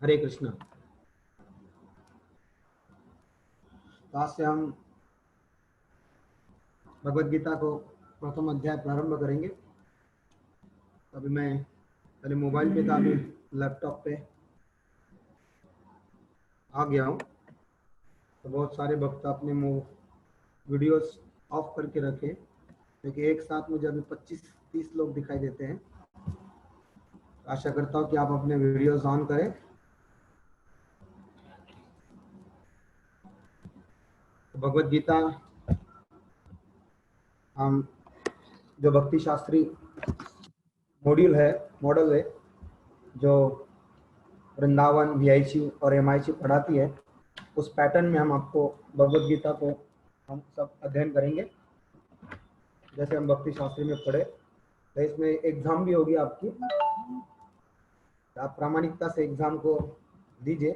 हरे कृष्ण। तो आज से हम भगवत गीता को प्रथम अध्याय प्रारंभ करेंगे। अभी मैं पहले मोबाइल पे था, अभी लैपटॉप पे आ गया हूँ। तो बहुत सारे भक्त अपने वीडियोस ऑफ करके रखे, क्योंकि एक साथ मुझे अभी 25-30 लोग दिखाई देते हैं। तो आशा करता हूँ कि आप अपने वीडियोस ऑन करें। तो भगवत गीता हम जो भक्ति शास्त्री मॉडल है, जो वृंदावन, वीआईसी और एमआईसी पढ़ाती है, उस पैटर्न में हम आपको भगवत गीता को हम सब अध्ययन करेंगे। जैसे हम भक्ति शास्त्री में पढ़े, तो इसमें एग्जाम भी होगी आपकी। आप प्रामाणिकता से एग्जाम को दीजिए।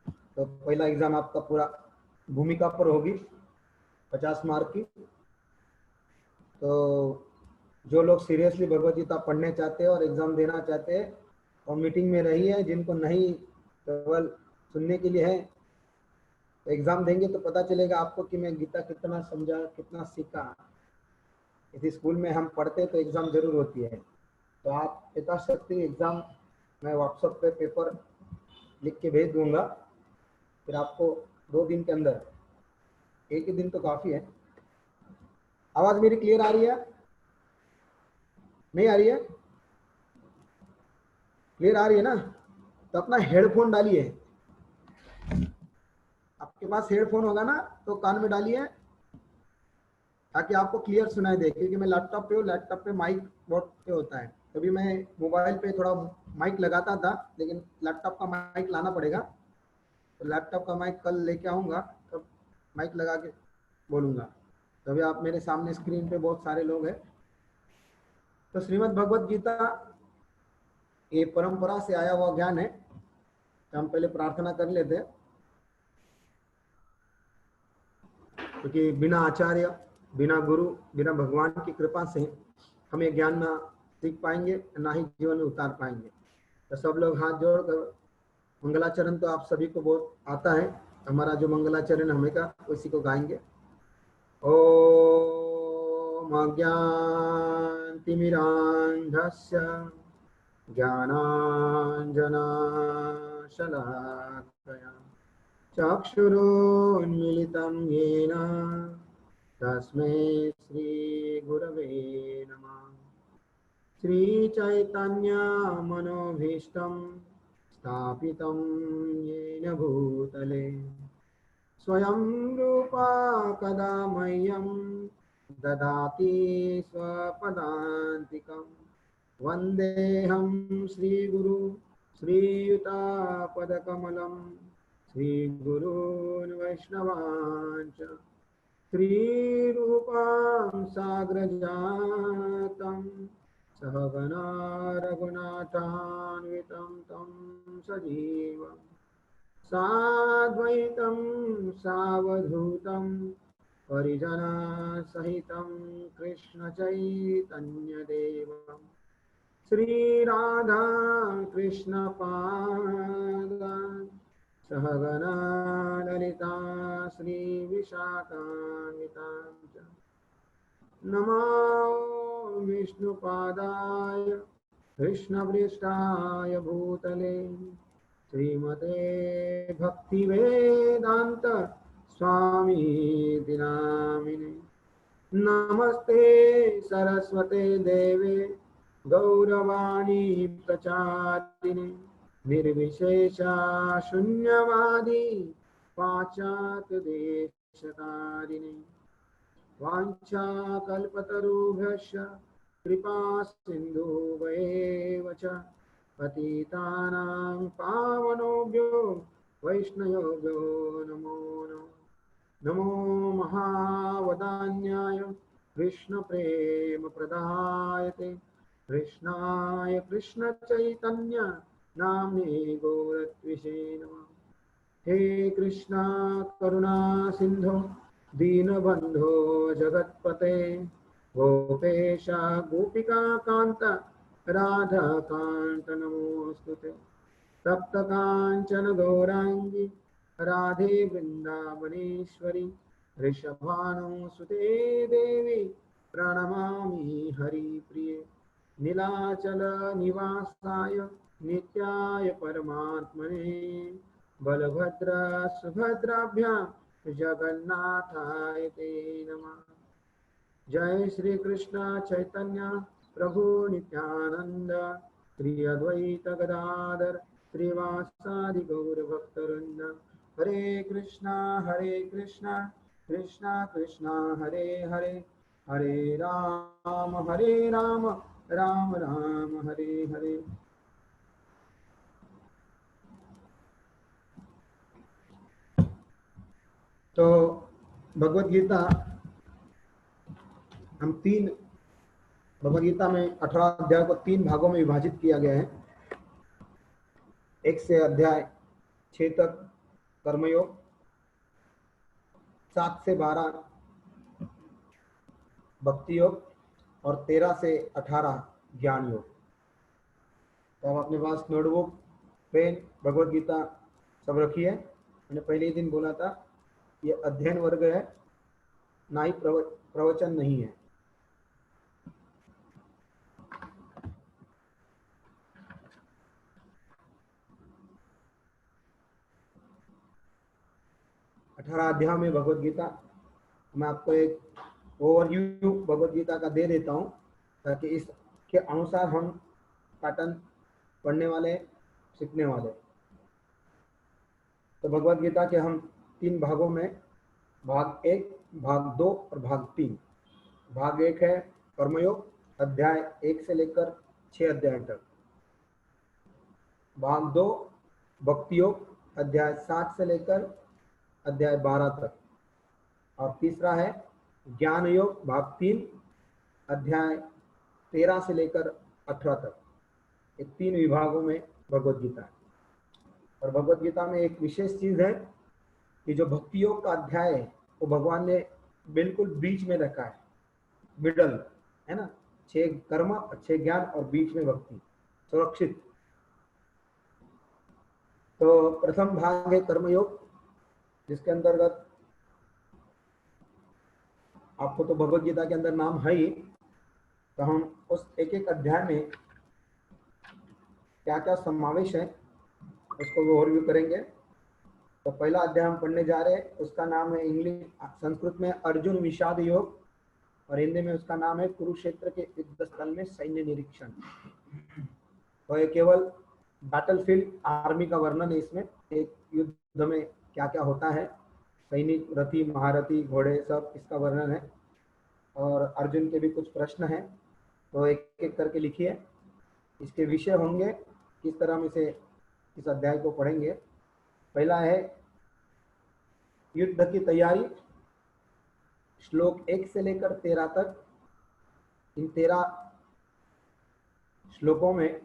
तो पहला एग्जाम आपका पूरा भूमिका पर होगी, 50 मार्क की। तो जो लोग सीरियसली भगवत गीता पढ़ने चाहते हैं और एग्जाम देना चाहते हैं, और मीटिंग में रही है, जिनको नहीं केवल सुनने के लिए है, तो एग्जाम देंगे तो पता चलेगा आपको कि मैं गीता कितना समझा, कितना सीखा। इस स्कूल में हम पढ़ते तो एग्जाम जरूर होती है। तो आप यथाशक्ति एग्जाम, मैं व्हाट्सएप पे पेपर लिख के भेज दूंगा। फिर आपको 2 दिन के अंदर, एक ही दिन तो काफ़ी है। आवाज़ मेरी क्लियर आ रही है? नहीं आ रही है? क्लियर आ रही है ना? तो अपना हेडफोन डालिए। आपके पास हेडफोन होगा ना, तो कान में डालिए, ताकि आपको क्लियर सुनाई दे। क्योंकि मैं लैपटॉप पे हूँ, लैपटॉप पे माइक बोर्ड पे होता है। कभी मैं मोबाइल पे थोड़ा माइक लगाता था, लेकिन लैपटॉप का माइक लाना पड़ेगा। तो लैपटॉप का माइक कल लेके आऊँगा, तब माइक लगा के बोलूँगा। तो अभी आप मेरे सामने स्क्रीन पे बहुत सारे लोग हैं। तो श्रीमद् भगवत गीता ये परंपरा से आया हुआ ज्ञान है। तो हम पहले प्रार्थना कर लेते हैं, क्योंकि बिना आचार्य, बिना गुरु, बिना भगवान की कृपा से हम ये ज्ञान ना सीख पाएंगे, ना ही जीवन में उतार पाएंगे। तो सब लोग हाथ जोड़कर मंगलाचरण तो आप सभी को बहुत आता है। हमारा जो मंगलाचरण हमें उसी को गाएंगे। ओम अज्ञानतिमिरान्धस्य ज्ञानाञ्जनशलाकया चक्षुरुन्मीलितं येन तस्मै श्रीगुरवे नमः। श्रीचैतन्यमनोभीष्टं स्थापितं येन भूतले स्वयं रूपा कदा मह्यं ददाति स्वपदान्तिकं। वन्देऽहं श्रीगुरु श्रीयुतापदकमलं श्रीगुरून् वैष्णवांश्च श्रीरूपां साग्रजातं सहगना रघुनाथान्वितं तं सजीवम् साद्वैतं सावधूतं परिजनसहितं कृष्णचैतन्यदेवं श्रीराधा कृष्णपादान् सहगना ललिता श्रीविशाखान्वितां च नमो विष्णुपादाय कृष्णपृष्ठाय भूतले श्रीमते भक्तिवेदांत स्वामी नामिने। नमस्ते सरस्वते देवे गौरवाणी प्रचारिणे निर्विशेषा शून्यवादी पाश्चात्य देशतारिणे वाञ्छाकल्पतरुभ्यश्च कृपा सिन्धुभ्येव च पतितानां पावनेभ्यो वैष्णवेभ्यो नमो नमः। नमो महावदान्याय कृष्णप्रेमप्रदायते कृष्णाय कृष्णचैतन्य नाम्ने गौरत्विषे नमः। हे कृष्णा करुणा सिंधु दीनबंधो जगत्पते गोपेश गोपिका कांत राधा कांत नमोस्तुते। तप्त कांचन गौरांगी राधे वृंदावनेश्वरी ऋषभानुसुते देवी प्रणमामि हरिप्रिये नीलाचल निवासाय नित्याय परमात्मने बलभद्र सुभद्राभ्यां जगन्नाथाय ते नमः। जय श्री कृष्ण चैतन्य प्रभु नित्यानंद श्री अद्वैत गदाधर श्रीवासादि गौर भक्तवृंद। हरे कृष्णा कृष्णा कृष्णा हरे हरे हरे राम राम राम हरे हरे। तो भगवत गीता हम तीन भगवद गीता में 18 अध्याय को 3 भागों में विभाजित किया गया है। 1 से अध्याय 6 तक कर्मयोग, 7 से 12 भक्ति योग और 13 से 18 ज्ञान योग। तो हम अपने पास नोटबुक, पेन, भगवद गीता सब रखिए। मैंने पहले ही दिन बोला था ये अध्ययन वर्ग है, ना ही प्रवचन नहीं है। अठारह अध्याय में भगवद गीता, मैं आपको एक ओवरव्यू भगवद गीता का दे देता हूँ ताकि इसके अनुसार हम पैटर्न पढ़ने वाले, सीखने वाले। तो भगवद गीता के हम 3 भागों में, भाग 1, भाग 2 और भाग 3। भाग 1 है कर्मयोग, अध्याय 1 से लेकर 6 अध्याय तक। भाग 2 भक्ति योग, अध्याय 7 से लेकर अध्याय 12 तक। और तीसरा है ज्ञान योग, भाग 3, अध्याय 13 से लेकर 18 तक। ये 3 विभागों में भगवद गीता है। और भगवद गीता में एक विशेष चीज है कि जो भक्ति योग का अध्याय है वो भगवान ने बिल्कुल बीच में रखा है, मिडल है ना। 6 कर्म, 6 ज्ञान और बीच में भक्ति, सुरक्षित। तो प्रथम भाग है कर्मयोग, जिसके अंतर्गत आपको तो भगवद गीता के अंदर नाम है ही, तो हम उस एक एक अध्याय में क्या क्या समावेश है उसको वो ओवरव्यू करेंगे। तो पहला अध्याय हम पढ़ने जा रहे हैं, उसका नाम है इंग्लिश संस्कृत में अर्जुन विषाद योग और हिंदी में उसका नाम है कुरुक्षेत्र के युद्ध स्थल में सैन्य निरीक्षण। तो ये केवल बैटलफील्ड, आर्मी का वर्णन है इसमें, एक युद्ध में क्या क्या होता है, सैनिक, रथी, महारथी, घोड़े, सब इसका वर्णन है। और अर्जुन के भी कुछ प्रश्न हैं, तो एक एक करके लिखिए। इसके विषय होंगे, किस तरह हम इसे इस अध्याय को पढ़ेंगे। पहला है युद्ध की तैयारी, श्लोक 1 से लेकर 13 तक। इन 13 श्लोकों में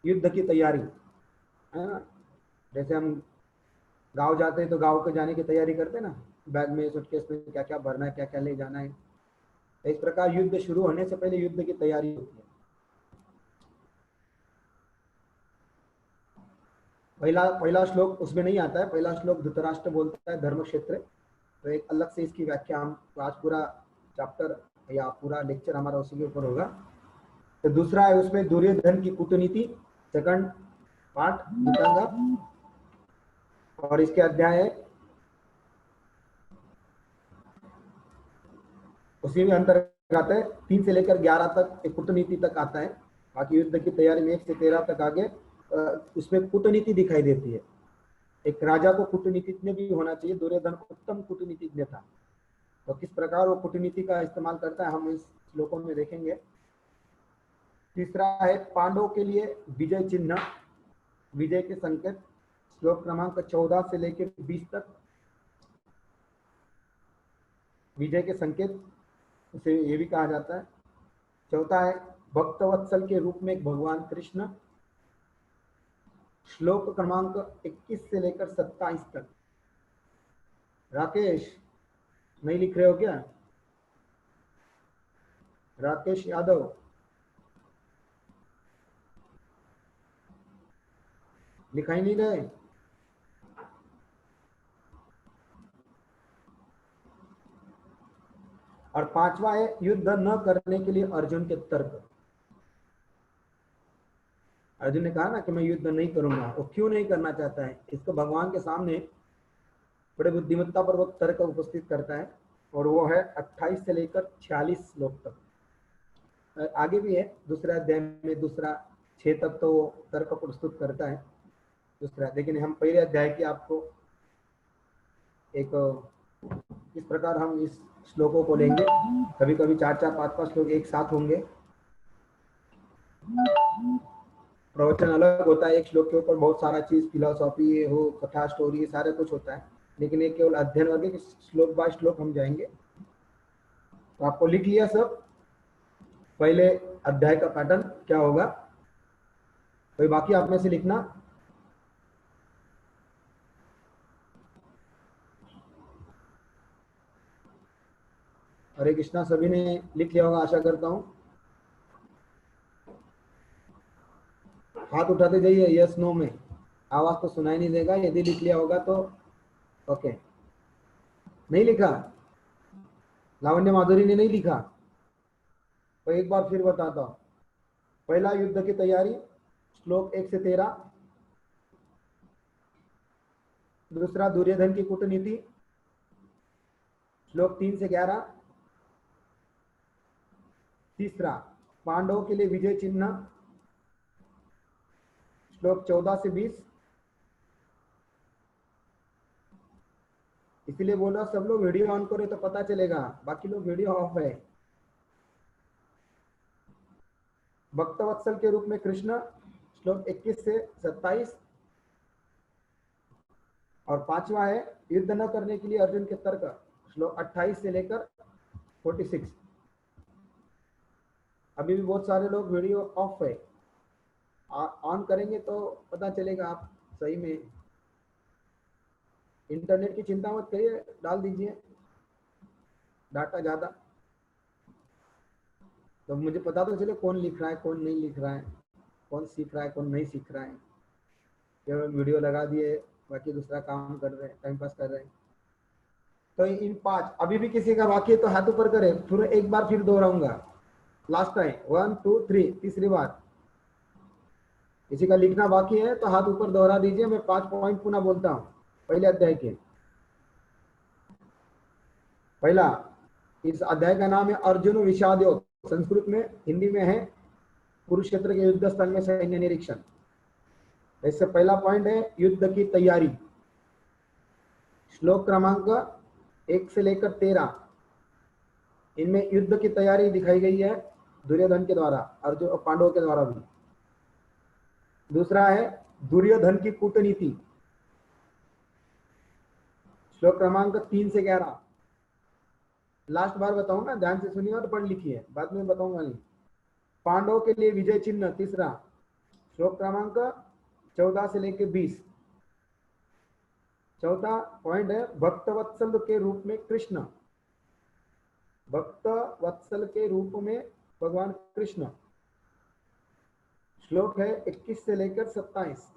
युद्ध की तैयारी है ना। जैसे हम गांव जाते हैं तो गांव के जाने की तैयारी करते हैं ना, बैग में, सूटकेस में क्या क्या भरना है, क्या क्या ले जाना है। तो इस प्रकार युद्ध शुरू होने से पहले युद्ध की तैयारी होती है। पहला श्लोक उसमें नहीं आता है। पहला श्लोक धृतराष्ट्र बोलता है धर्म क्षेत्र, तो एक अलग से इसकी व्याख्या हम आज पूरा चैप्टर या पूरा लेक्चर हमारा उसी के ऊपर होगा। तो दूसरा है उसमें दुर्योधन की कूटनीति, सेकंड पार्ट दिखाऊंगा। और इसके अध्याय उसी में अंतर्गत आता है 3 से लेकर 11 तक एक कूटनीति तक आता है। बाकी युद्ध की तैयारी में 1 से 13 तक आगे उसमें कूटनीति दिखाई देती है। एक राजा को कूटनीतिज्ञ भी होना चाहिए। दुर्योधन उत्तम कूटनीतिज्ञ था, तो किस प्रकार वो कूटनीति का इस्तेमाल करता है हम इस श्लोकों में देखेंगे। तीसरा है पांडवों के लिए विजय चिन्ह, विजय के संकेत, श्लोक क्रमांक 14 से लेकर 20 तक। विजय के संकेत उसे ये भी कहा जाता है। चौथा है भक्तवत्सल के रूप में भगवान कृष्ण, श्लोक क्रमांक 21 से लेकर 27 तक। राकेश नहीं लिख रहे हो क्या? राकेश यादव, लिखा ही नहीं रहे। और पांचवा है युद्ध न करने के लिए अर्जुन के तर्क। अर्जुन ने कहा ना कि मैं युद्ध नहीं करूंगा, वो क्यों नहीं करना चाहता है, इसको भगवान के सामने बड़े बुद्धिमत्ता पूर्वक तर्क उपस्थित करता है, और वो है 28 से लेकर 46 श्लोक तक। आगे भी है दूसरा अध्याय में, दूसरा 6 तक तो वो तर्क प्रस्तुत करता है दूसरा, लेकिन हम पहले अध्याय की आपको एक इस प्रकार हम इस श्लोकों को लेंगे। कभी कभी 4-4, 5-5 श्लोक एक साथ होंगे, प्रवचन अलग होता है, एक श्लोक के ऊपर बहुत सारा चीज, फिलोसॉफी हो, कथा, स्टोरी, सारे कुछ होता है, लेकिन एक केवल अध्ययन वर्ग के श्लोक बाय श्लोक हम जाएंगे। तो आपको लिख लिया सब, पहले अध्याय का पैटर्न क्या होगा, कोई बाकी आप में से लिखना। हरे कृष्णा, सभी ने लिख लिया होगा आशा करता हूँ। हाथ उठाते जाइए यस नो में, आवाज तो सुनाई नहीं देगा, यदि लिख लिया होगा तो ओके। नहीं लिखा, लावण्य माधुरी ने नहीं लिखा, तो एक बार फिर बताता हूँ। पहला युद्ध की तैयारी, श्लोक 1 से 13। दूसरा दुर्योधन की कूटनीति, श्लोक 3 से 11। तीसरा पांडवों के लिए विजय चिन्ह, श्लोक 14 से 20। इसीलिए बोल रहा सब लोग वीडियो ऑन करो तो पता चलेगा, बाकी लोग वीडियो ऑफ है। भक्तवत्सल के रूप में कृष्ण, श्लोक 21 से 27। और पांचवा है युद्ध न करने के लिए अर्जुन के तर्क, श्लोक 28 से लेकर 46। अभी भी बहुत सारे लोग वीडियो ऑफ है, ऑन करेंगे तो पता चलेगा आप सही में। इंटरनेट की चिंता मत करिए, डाल दीजिए डाटा ज्यादा, तो मुझे पता तो चले कौन लिख रहा है कौन नहीं लिख रहा है, कौन सीख रहा है कौन नहीं सीख रहा है। केवल वीडियो लगा दिए, बाकी दूसरा काम कर रहे हैं, टाइम पास कर रहे हैं। तो इन 5, अभी भी किसी का बाकी है तो हाथ ऊपर करें, फिर एक बार फिर दोहराऊंगा, लास्ट टाइम 1 2 3, तीसरी बार। किसी का लिखना बाकी है तो हाथ ऊपर दोहरा दीजिए, मैं 5 पॉइंट पुनः बोलता हूँ पहले अध्याय के। पहला, इस अध्याय का नाम है अर्जुन विषाद योग, संस्कृत में, हिंदी में है कुरुक्षेत्र के युद्ध स्थल में सैन्य निरीक्षण। इससे पहला पॉइंट है युद्ध की तैयारी, श्लोक क्रमांक 1 से लेकर 13। इनमें युद्ध की तैयारी दिखाई गई है दुर्योधन के द्वारा, अर्जुन और पांडवों के द्वारा भी। दूसरा है दुर्योधन की कूटनीति, श्लोक क्रमांक 3 से 11। लास्ट बार बताऊंगा, ध्यान से सुनिए और पढ़ लिखिए, बाद में बताऊंगा नहीं। पांडवों के लिए विजय चिन्ह, तीसरा, श्लोक क्रमांक 14 से लेकर 20। चौथा पॉइंट है भक्तवत्सल के रूप में कृष्ण, भक्त वत्सल के रूप में भगवान कृष्ण, श्लोक है 21 से लेकर 27।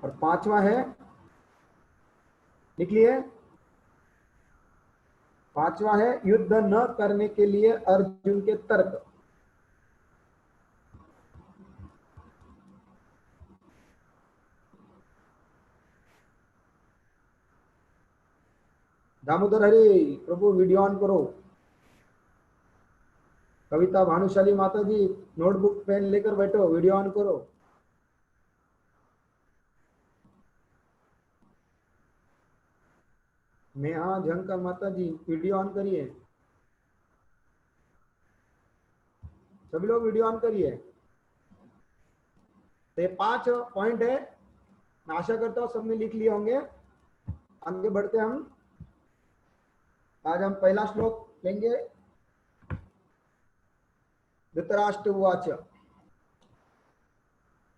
और पांचवा है, लिख लिए, पांचवा है युद्ध न करने के लिए अर्जुन के तर्क। दामोदर हरि प्रभु वीडियो ऑन करो। कविता भानुशाली माता जी नोटबुक पेन लेकर बैठो, वीडियो ऑन करो। नेहा झंकर माता जी वीडियो ऑन करिए, सभी लोग वीडियो ऑन करिए। तो ये 5 पॉइंट है, मैं आशा करता हूँ सबने लिख लिए होंगे। आगे बढ़ते हम, आज हम पहला श्लोक लेंगे। धृतराष्ट्र उवाच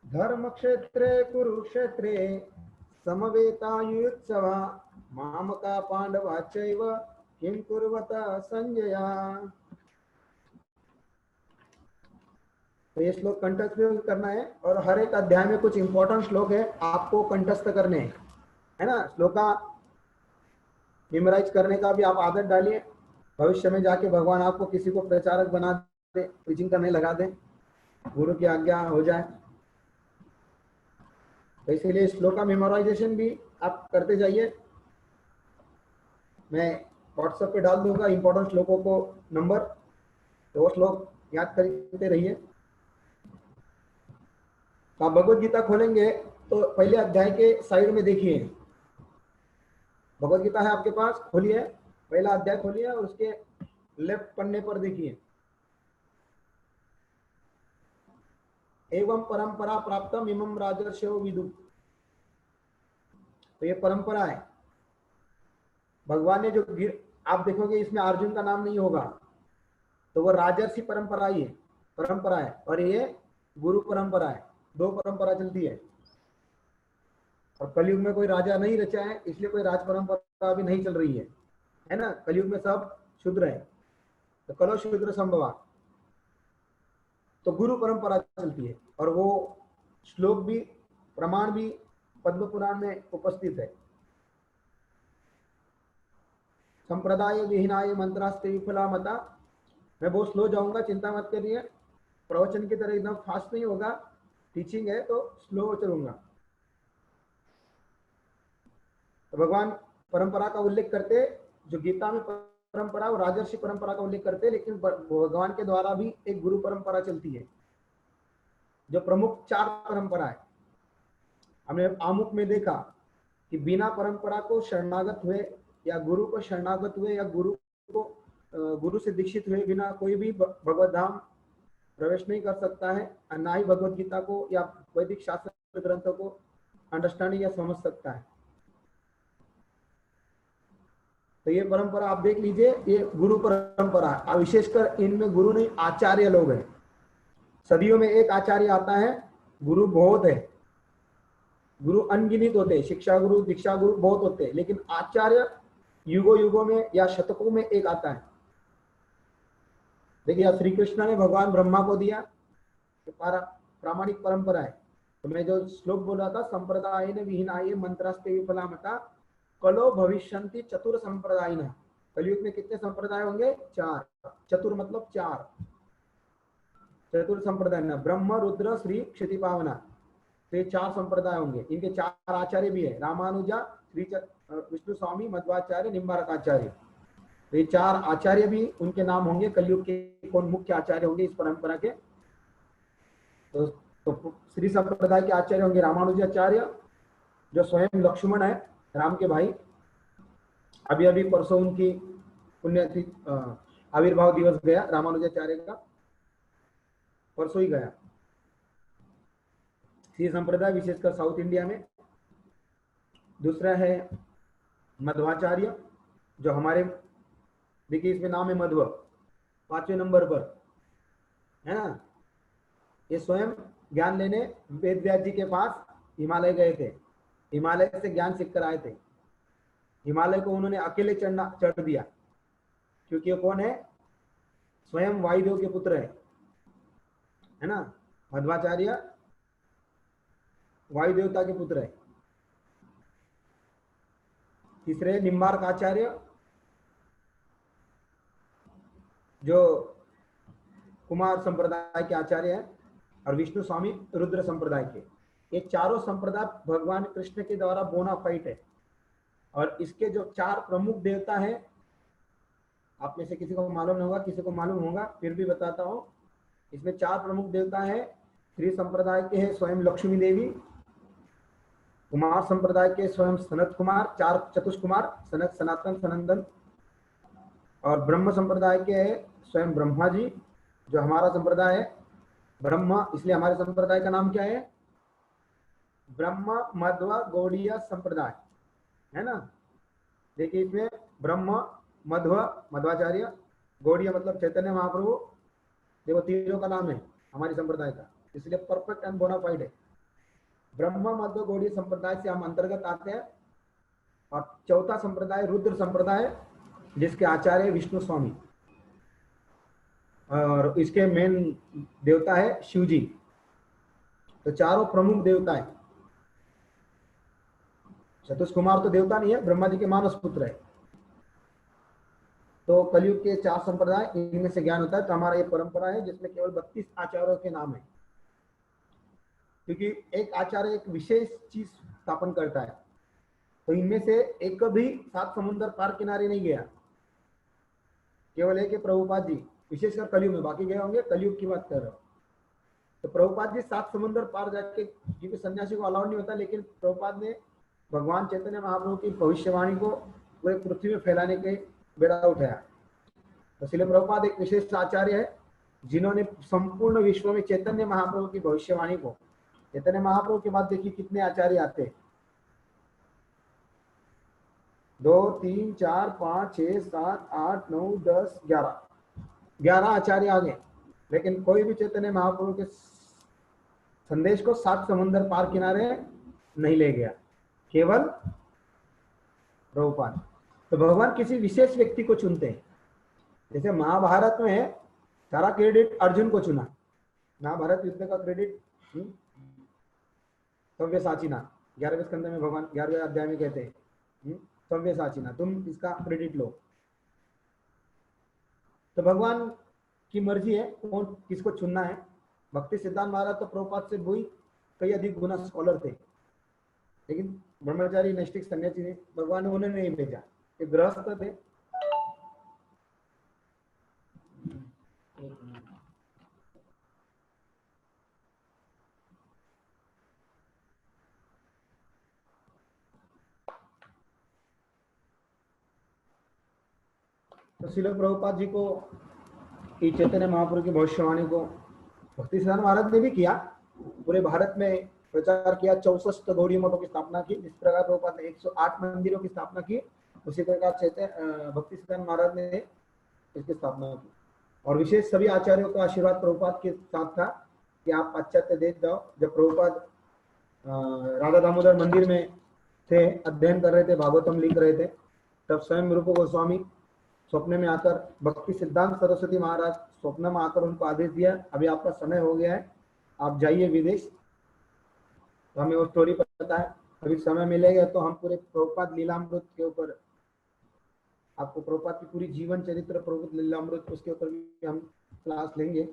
धर्म क्षेत्रे कुरुक्षेत्रे समवेतायुत्सवा मामका पांडवा चैव किं कुर्वत संजया। तो ये श्लोक कंठस्थ भी करना है और हर एक अध्याय में कुछ इंपॉर्टेंट श्लोक है आपको कंठस्थ करने हैं, है ना। श्लोका मेमोराइज करने का भी आप आदत डालिए, भविष्य में जाके भगवान आपको किसी को प्रचारक बना दे, प्रीचिंग करने लगा दे, गुरु की आज्ञा हो जाए। तो इसीलिए श्लोका मेमोराइजेशन भी आप करते जाइए। मैं व्हाट्सएप पे डाल दूंगा इंपॉर्टेंट श्लोकों को नंबर, तो वो श्लोक याद करते रहिए। तो आप भगवत गीता खोलेंगे तो पहले अध्याय के साइड में देखिए, भगवत गीता है आपके पास, खोलिए, पहला अध्याय खोलिए और उसके लेफ्ट पन्ने पर देखिए, एवं परंपरा प्राप्तम इमं राजर्षयो विदु। तो ये परंपरा है, भगवान ने जो आप देखोगे इसमें अर्जुन का नाम नहीं होगा, तो वो राजर्षि परंपरा ही है, परंपरा है, और ये गुरु परंपरा है, दो परंपरा चलती है। और कलयुग में कोई राजा नहीं रचा है, इसलिए कोई राज परंपरा अभी नहीं चल रही है ना। कलयुग में सब शूद्र है, तो कलो शूद्र संभवा, तो गुरु परंपरा चलती है। और वो श्लोक भी, प्रमाण भी पद्म पुराण में उपस्थित है। संप्रदाय विहीनाय मंत्रास्ते विफला मता। मैं बहुत स्लो जाऊंगा, चिंता मत करिए, प्रवचन की तरह एकदम फास्ट नहीं होगा, टीचिंग है तो स्लो चलूंगा। तो भगवान परंपरा का उल्लेख करते, जो गीता में परंपरा और राजर्षि परंपरा का उल्लेख करते, लेकिन भगवान के द्वारा भी एक गुरु परंपरा चलती है, जो प्रमुख चार परंपरा है। हमने आमुख में देखा कि बिना परंपरा को शरणागत हुए या गुरु को शरणागत हुए या गुरु से दीक्षित हुए बिना कोई भी भगवत धाम प्रवेश नहीं कर सकता है, और ना ही भगवत गीता को या वैदिक शास्त्र ग्रंथों को अंडरस्टैंड या समझ सकता है। तो ये परंपरा आप देख लीजिए, ये गुरु परंपरा है। विशेषकर इनमें गुरु नहीं, आचार्य लोग हैं। सदियों में एक आचार्य आता है, गुरु बहुत है, गुरु अनगिनित होते हैं, शिक्षा गुरु दीक्षा गुरु बहुत होते हैं, लेकिन आचार्य युगों युगों में या शतकों में एक आता है। देखिए श्री कृष्ण ने भगवान ब्रह्मा को दिया, प्रामाणिक परंपरा है। तो मैं जो श्लोक बोल रहा था, संप्रदाय विहीनाय मंत्रास्ते विफलामता कलो भविष्यन्ति चतुर संप्रदाय। कलयुग में कितने संप्रदाय होंगे? चार। चतुर मतलब चार, चतुर संप्रदाय न, ब्रह्म रुद्र श्री क्षिति पावना, तो ये चार संप्रदाय होंगे। इनके चार आचार्य भी है, रामानुजा, श्री विष्णु स्वामी, मध्वाचार्य, निम्बारकाचार्य। तो ये चार आचार्य भी उनके नाम होंगे। कलयुग के कौन मुख्य आचार्य होंगे इस परंपरा के? तो श्री संप्रदाय के आचार्य होंगे रामानुजाचार्य, जो स्वयं लक्ष्मण है, राम के भाई। अभी अभी परसों उनकी पुण्यतिथि, आविर्भाव दिवस गया रामानुजाचार्य का, परसों ही गया। श्री संप्रदाय विशेषकर साउथ इंडिया में। दूसरा है मध्वाचार्य, जो हमारे, देखिए इसमें नाम है मध्व, 5वें नंबर पर है ना। ये स्वयं ज्ञान लेने वेद व्यास जी के पास हिमालय गए थे, हिमालय से ज्ञान सीख कर आए थे। हिमालय को उन्होंने अकेले चढ़ दिया, क्योंकि वो कौन है? स्वयं वायुदेव के पुत्र है ना। मध्वाचार्य वायुदेवता के पुत्र है। तीसरे निम्बार्काचार्य, जो कुमार संप्रदाय के आचार्य हैं, और विष्णु स्वामी रुद्र संप्रदाय के। ये चारों संप्रदाय भगवान कृष्ण के द्वारा बोनाफाइड है। और इसके जो चार प्रमुख देवता हैं, आप में से किसी को मालूम नहीं होगा, किसी को मालूम होगा, फिर भी बताता हूं। इसमें चार प्रमुख देवता हैं। श्री संप्रदाय के हैं स्वयं लक्ष्मी देवी, कुमार संप्रदाय के स्वयं सनत कुमार, चार चतुष कुमार, सनत, सनातन, सनंदन। और ब्रह्म संप्रदाय के है स्वयं ब्रह्मा जी, जो हमारा संप्रदाय है ब्रह्म, इसलिए हमारे संप्रदाय का नाम क्या है? ब्रह्म मध्व गौड़ीय संप्रदाय, है ना। देखिए इसमें ब्रह्म, मध्व मध्वाचार्य, गौड़ीय मतलब चैतन्य महाप्रभु, देखो तीनों का नाम है हमारी संप्रदाय का, इसलिए परफेक्ट एंड बोनाफाइड है। ब्रह्म मध्व गौड़ीय संप्रदाय से हम अंतर्गत आते हैं। और चौथा संप्रदाय रुद्र संप्रदाय, जिसके आचार्य विष्णु स्वामी। और इसके मेन देवता है शिव जी। तो चारों प्रमुख देवता है। चतुष कुमार तो देवता नहीं है, ब्रह्मा जी के मानस पुत्र है। तो कलयुग के 4 संप्रदाय, इनमें से ज्ञान होता है। तो हमारा ये परंपरा है जिसमें केवल 32 आचार्यों के नाम है, क्योंकि एक आचार्य एक विशेष चीज स्थापन करता है। तो इनमें से एक भी 7 समुद्र पार किनारे नहीं गया, केवल एक प्रभुपाद जी, विशेषकर कलयुग में। बाकी गए होंगे, कलयुग की बात कर रहा हूँ। तो प्रभुपाद जी 7 समुद्र पार जाके, क्योंकि सन्यासी को अलाउड नहीं होता, लेकिन प्रभुपाद ने भगवान चैतन्य महाप्रभु की भविष्यवाणी को पूरे पृथ्वी में फैलाने के बेड़ा उठाया। तो इसलिए प्रभुपाद एक विशेष आचार्य है जिन्होंने संपूर्ण विश्व में चैतन्य महाप्रभु की भविष्यवाणी को, चैतन्य महाप्रभु के बाद देखिए कितने आचार्य आते हैं, 2 3 4 5 6 7 8 9 10 11 आचार्य आ गए, लेकिन कोई भी चैतन्य महाप्रभु के संदेश को 7 समुद्र पार किनारे नहीं ले गया, केवल प्रभुपाद। तो भगवान किसी विशेष व्यक्ति को चुनते हैं। जैसे महाभारत में सारा क्रेडिट अर्जुन को चुना, महाभारत युद्ध का क्रेडिट सव्यसाचिना, 11वें स्कंद में भगवान 11वें अध्याय में कहते हैं सव्यसाचिना, तुम इसका क्रेडिट लो। तो भगवान की मर्जी है कौन किसको चुनना है। भक्ति सिद्धांत महाराज तो प्रभुपाद से भी कई अधिक गुना स्कॉलर थे, लेकिन ब्रह्मचारी नैष्ठिक सन्यासी भगवान ने उन्हें नहीं भेजा, ये गृहस्थ थे। तो श्रील प्रभुपाद जी को चैतन्य महाप्रभु की भविष्यवाणी को भक्ति सिद्धांत महाराज ने भी किया, पूरे भारत में प्रचार किया, 64 गौड़ी मठों की स्थापना की। जिस प्रकार प्रभुपाद ने 108 मंदिरों की स्थापना की, उसी प्रकार चैतन्य भक्ति सिद्धांत महाराज ने इसकी स्थापना की। और विशेष सभी आचार्यों का आशीर्वाद प्रभुपाद के साथ था कि आप पाश्चात्य देश जाओ। जब प्रभुपाद राधा दामोदर मंदिर में थे, अध्ययन कर रहे थे, भागवतम लिख रहे थे, तब स्वयं रूप गोस्वामी स्वप्न में आकर, भक्ति सिद्धांत सरस्वती महाराज स्वप्न में आकर उनको आदेश दिया, अभी आपका समय हो गया है, आप जाइए विदेश। तो हमें वो स्टोरी पता है, अभी समय मिलेगा तो हम पूरे प्रभुपाद लीलामृत के ऊपर, आपको प्रभुपाद की पूरी जीवन चरित्र, प्रभुपाद लीलामृत, उसके ऊपर भी हम क्लास लेंगे।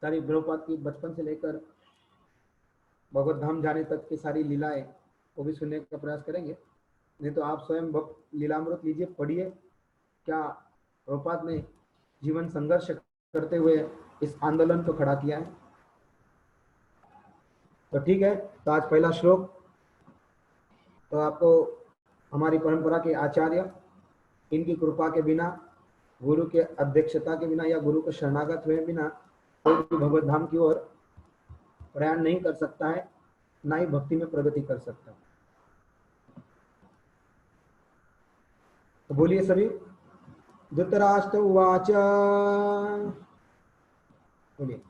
सारी प्रभुपाद की बचपन से लेकर भगवत धाम जाने तक की सारी लीलाएं वो भी सुनने का प्रयास करेंगे। नहीं तो आप स्वयं लीलामृत लीजिए, पढ़िए, क्या प्रभुपाद ने जीवन संघर्ष करते हुए इस आंदोलन को खड़ा किया है। तो ठीक है, तो आज पहला श्लोक। तो आपको हमारी परंपरा के आचार्य, इनकी कृपा के बिना, गुरु के अध्यक्षता के बिना या गुरु के शरणागत हुए बिना कोई भी भगवत धाम की ओर प्रयाण नहीं कर सकता है, ना ही भक्ति में प्रगति कर सकता है। तो बोलिए सभी, धृतराष्ट्र उवाच, बोलिए,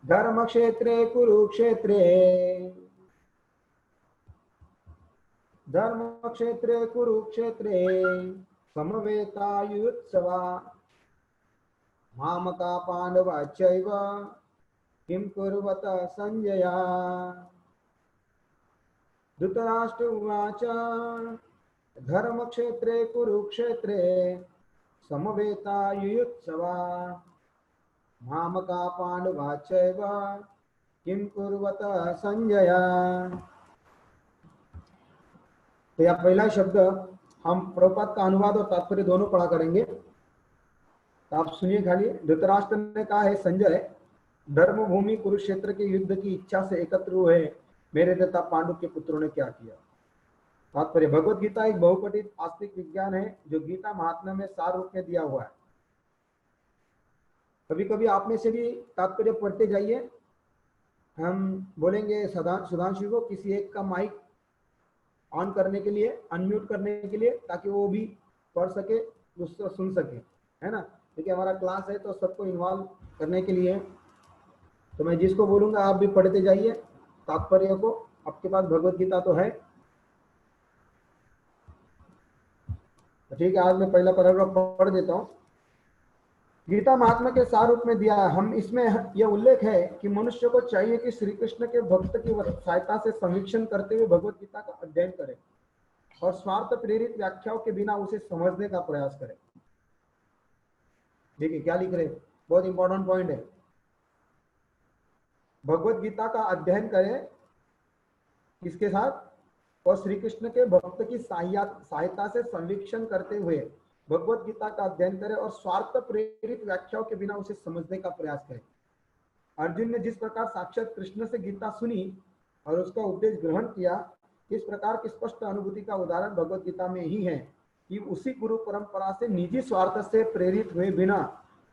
धर्म क्षेत्रे कुरुक्षेत्रे, धर्म क्षेत्रे कुरुक्षेत्रे समवेतायुत्सवा, मामका पांडवा चैव किं कुर्वत संजय। धृतराष्ट्र उवाच, धर्म क्षेत्रे कुरुक्षेत्रे समवेतायुत्सवा, मामका पांडवा चैव किं कुर्वत संजय। तो यह पहला शब्द हम प्रभुपाद का अनुवाद और तात्पर्य दोनों पढ़ा करेंगे। तो आप सुनिए खाली। धृतराष्ट्र ने कहा है, संजय, धर्म भूमि कुरुक्षेत्र के युद्ध की इच्छा से एकत्र हुए मेरे पिता पांडु के पुत्रों ने क्या किया। तात्पर्य, भगवत गीता एक बहुपठित आस्तिक विज्ञान है जो गीता महात्म्य में सार रूप में दिया हुआ है। कभी कभी आप में से भी तात्पर्य पढ़ते जाइए। हम बोलेंगे सुधांशु को किसी एक का माइक ऑन करने के लिए, अनम्यूट करने के लिए, ताकि वो भी पढ़ सके, उसको सुन सके, है ना। क्योंकि हमारा क्लास है तो सबको इन्वॉल्व करने के लिए। तो मैं जिसको बोलूंगा आप भी पढ़ते जाइए तात्पर्य को। आपके पास भगवत गीता तो है। तो ठीक है, आज मैं पहला पैराग्राफ पढ़ देता हूँ। गीता महात्मा के सार रूप में दिया है। हम इसमें यह उल्लेख है कि मनुष्य को चाहिए कि श्री कृष्ण के भक्त की सहायता से संवीक्षण करते हुए भगवत गीता का अध्ययन करे और स्वार्थ प्रेरित व्याख्याओं के बिना उसे समझने का प्रयास करे। देखिए क्या लिख रहे, बहुत इंपॉर्टेंट पॉइंट है। भगवत गीता का अध्ययन करे किसके साथ, और श्री कृष्ण के भक्त की सहायता से संवीक्षण करते हुए भगवत गीता का अध्ययन करे और स्वार्थ प्रेरित व्याख्याओं के बिना उसे समझने का प्रयास करे। अर्जुन ने जिस प्रकार साक्षात कृष्ण से गीता सुनी और उसका उपदेश ग्रहण किया, इस प्रकार की स्पष्ट अनुभूति का उदाहरण भगवत गीता में ही है कि उसी गुरु परंपरा से निजी स्वार्थ से प्रेरित हुए बिना